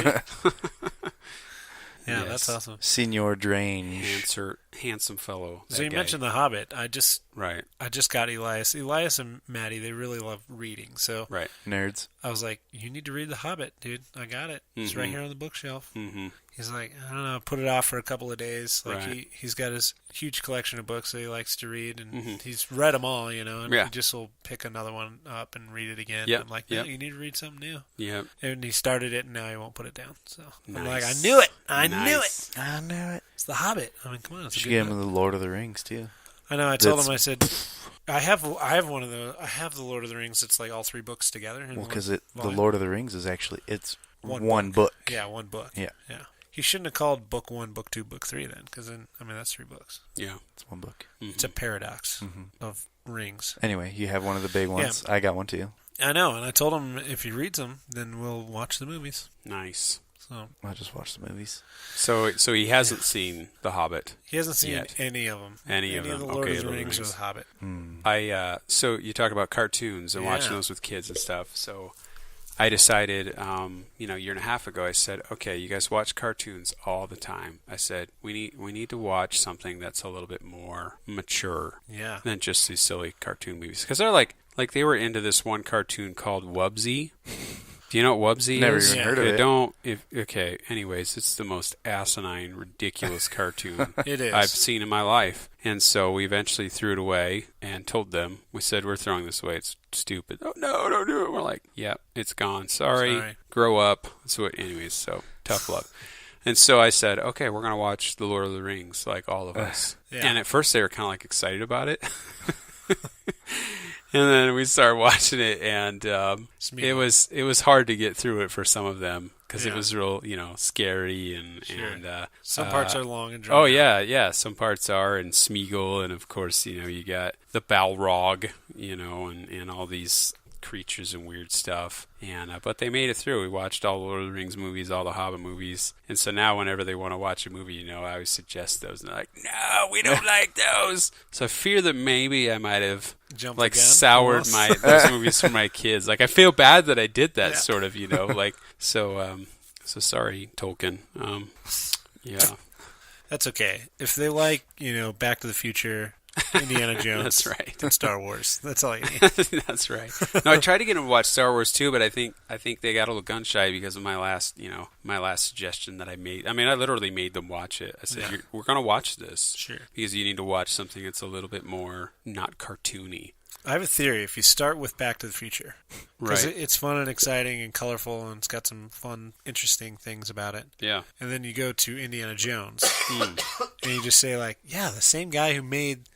Yeah, Yes. that's awesome. Senior Drange. Answer handsome fellow. So you guy. mentioned The Hobbit. I just Right. got Elias. Elias and Maddie, they really love reading. So Right. Nerds. I was like, you need to read The Hobbit, dude. I got it. It's right here on the bookshelf. Mm-hmm. He's like, I don't know, put it off for a couple of days. Like Right. he's got his huge collection of books that he likes to read, and Mm-hmm. he's read them all, you know, and Yeah. he just will pick another one up and read it again. Yep. I'm like, no, Yep. you need to read something new. Yep. And he started it, and now he won't put it down. So I'm like, I Nice. knew it. I knew Nice. it. I know it. It's The Hobbit. I mean, come on, it's You a should good get him book. the Lord of the Rings too. I know. I told That's- him. I said, I have one of those. I have the Lord of the Rings. It's like all 3 books together. Well, because the volume. Lord of the Rings is actually it's One one book. Yeah, one book. Yeah. Yeah. He shouldn't have called book 1, book 2, book 3 then, because then that's 3 books. Yeah. It's one book. It's a paradox of rings. Anyway, you have one of the big ones. I got one too. I know, and I told him if he reads them, then we'll watch the movies. Nice. So I just watched the movies. So he hasn't seen The Hobbit. he hasn't seen Yet. any of them. Any of them. the Lord Okay, of the Lord of the Rings or Rings. the Hobbit. So you talk about cartoons and watching Yeah. those with kids and stuff. So I decided, a year and a half ago, I said, okay, you guys watch cartoons all the time. I said, we need to watch something that's a little bit more mature Yeah. than just these silly cartoon movies. Because they're like they were into this one cartoon called Wubsy. Do you know what Wubsy Never is? even heard of it. Anyways, it's the most asinine, ridiculous cartoon It is. I've seen in my life. And so we eventually threw it away and told them, we said, we're throwing this away. It's stupid. Oh, no, don't do it. We're like, yep, it's gone. Sorry. Grow up. So anyways, so tough luck. And so I said, okay, we're going to watch The Lord of the Rings, like all of us. Yeah. And at first they were kind of like excited about it. And then we started watching it, and it was hard to get through it for some of them because it was real, scary and Some parts are long and drawn. Oh yeah. Some parts are, and Smeagol, and of course, you got the Balrog, and all these creatures and weird stuff. And but they made it through. We watched all the Lord of the Rings movies, all the Hobbit movies, and so now whenever they want to watch a movie, I always suggest those, and they're like, "No, we don't like those." So I fear that maybe I might have Jumped the gun, soured almost. those movies for my kids. Like I feel bad that I did that, sort of, So sorry, Tolkien. Yeah. That's okay. If they like, Back to the Future, Indiana Jones, That's right. and Star Wars, that's all you need. That's right. No, I tried to get them to watch Star Wars too, but I think they got a little gun shy because of my last suggestion that I made. I mean, I literally made them watch it. I said, "We're going to watch this, Sure. because you need to watch something that's a little bit more not cartoony." I have a theory. If you start with Back to the Future, because Right. it's fun and exciting and colorful, and it's got some fun, interesting things about it. Yeah. And then you go to Indiana Jones, and you just say the same guy who made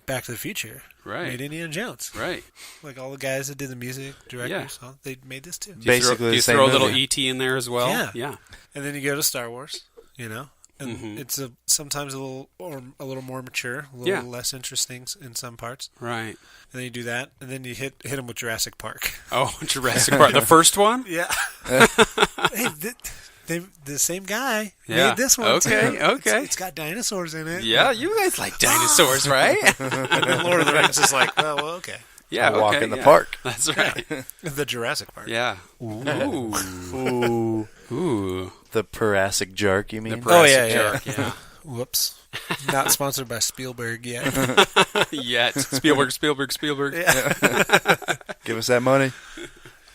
Back to the Future Right. made Indiana Jones. Right. Like all the guys that did the music, directors, they made this too. Basically do the you same throw a little movie. ET in there as well? Yeah. Yeah. And then you go to Star Wars, and it's sometimes a little more mature, a little less interesting in some parts. Right. And then you do that, and then you hit them with Jurassic Park. Oh, Jurassic Park, the first one? Yeah. Hey, the same guy made this one too. Okay. It's got dinosaurs in it. Yeah, you guys like dinosaurs, right? And then Lord of the Rings is like, well, okay. Yeah, Walk okay, in the yeah. park. That's right. The Jurassic Park. Yeah. Ooh. Ooh. Ooh. The Jurassic Jark, you mean? Jurassic yeah. Park, yeah. Whoops. Not sponsored by Spielberg yet. Yet. Spielberg. Yeah. Give us that money.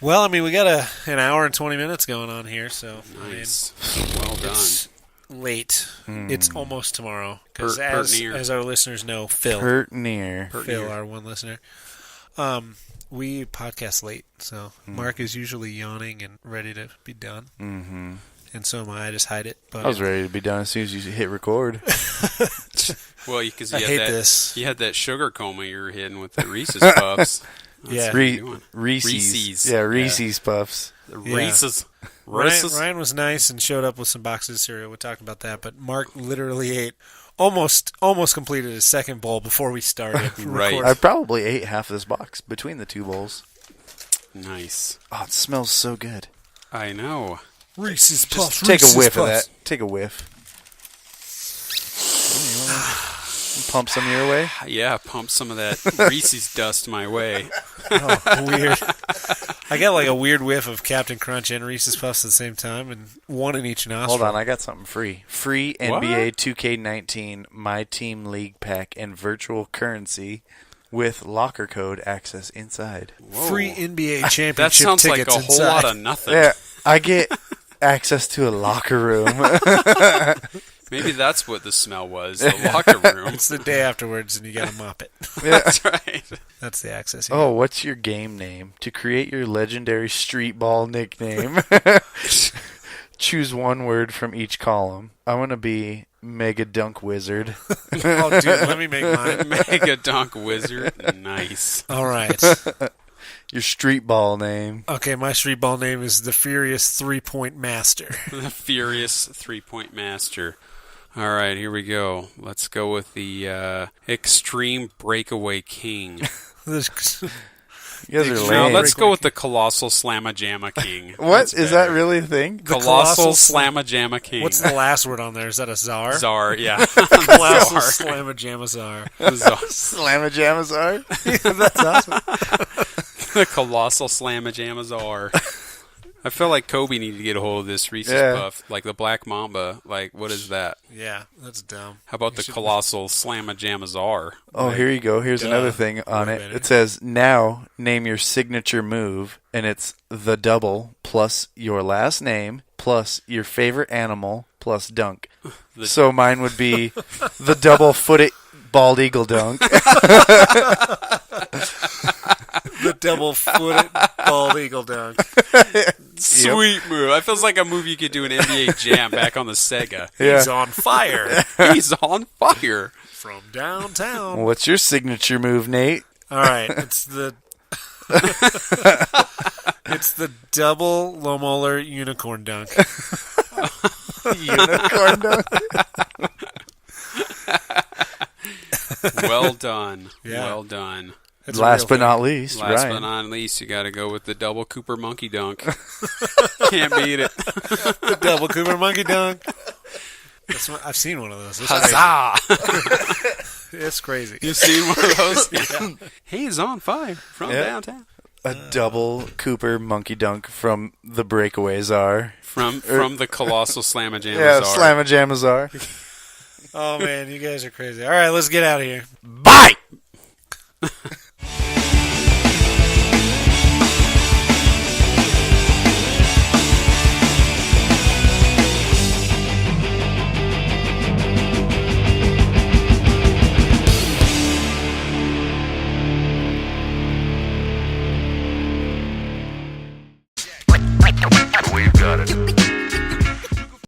Well, I mean, we got an hour and 20 minutes going on here, so Nice. Well done. it's late. It's almost tomorrow. Because Pert near. as our listeners know, Phil, Pert near. Phil, our one listener, we podcast late, so Mark is usually yawning and ready to be done. Mm-hmm. And so am I. I just hide it. But I was ready to be done as soon as you hit record. Well, because I hate this. You had that sugar coma you were hitting with the Reese's Puffs. Yeah. What you're doing. Reese's. Yeah, Reese's Puffs. The Yeah. Reese's. Reese's. Ryan was nice and showed up with some boxes of cereal. We talked about that, but Mark literally ate almost completed his second bowl before we started. Right. recording. I probably ate half this box between the two bowls. Nice. Oh, it smells so good. I know. Reese's Puffs. Take a Reese's whiff of Puffs. that. Take a whiff. Pump some your way. Yeah, pump some of that Reese's dust my way. Oh, weird. I got like a weird whiff of Captain Crunch and Reese's Puffs at the same time, and one in each nostril. Hold on, I got something free. Free NBA 2K19 My Team League Pack and virtual currency with locker code access inside. Whoa. Free NBA That championship sounds like a tickets whole inside. lot of nothing. Yeah, I get access to a locker room. Maybe that's what the smell was, the locker room. It's the day afterwards, and you got to mop it. That's right. That's the access. Oh, what's your game name? To create your legendary street ball nickname, choose one word from each column. I want to be Mega Dunk Wizard. Oh, dude, let me make mine. Mega Dunk Wizard. Nice. All right. Your street ball name. Okay, my street ball name is the Furious 3-Point Master. The Furious 3-Point Master. All right, here we go. Let's go with the Extreme Breakaway King. You guys are No, lame. let's go with the Colossal Slamma-Jamma King. What? That's Is better. that really a thing? Colossal Slamma-Jamma King. What's the last word on there? Is that a czar? Czar, yeah. Colossal Czar. Slamma-Jamma czar. Czar. Slamma-jamma-czar? That's awesome. The Colossal Slamma-Jamma Czar. I feel like Kobe needed to get a hold of this Reese's Yeah. Puff. Like the Black Mamba. Like, what is that? Yeah, that's dumb. How about the Colossal Slamma-Jamma Czar? Oh, here you go. Here's Duh. another thing on Way it. better. It says, now name your signature move, and it's the double plus your last name plus your favorite animal plus dunk. So mine would be the double-footed bald eagle dunk. The double-footed bald eagle dunk. Sweet move. That feels like a move you could do in NBA Jam back on the Sega. Yeah. He's on fire He's on fire. from downtown. What's your signature move, Nate? All right, it's the it's the double low molar unicorn dunk. Unicorn dunk. Well done. Yeah. Well done. It's a Last real but thing. not least, Last Ryan. but not least, you got to go with the double Cooper monkey dunk. Can't beat it. The double Cooper monkey dunk. I've seen one of those. It's crazy. Huzzah! It's crazy. You've seen one of those? Yeah. He's on fire from Yeah. downtown. A double Cooper monkey dunk from the breakaway czar. From the Colossal Slamma-Jamma Yeah, Czar. Slamma-jamma czar. Oh man, you guys are crazy. All right, let's get out of here. Bye! We've got it.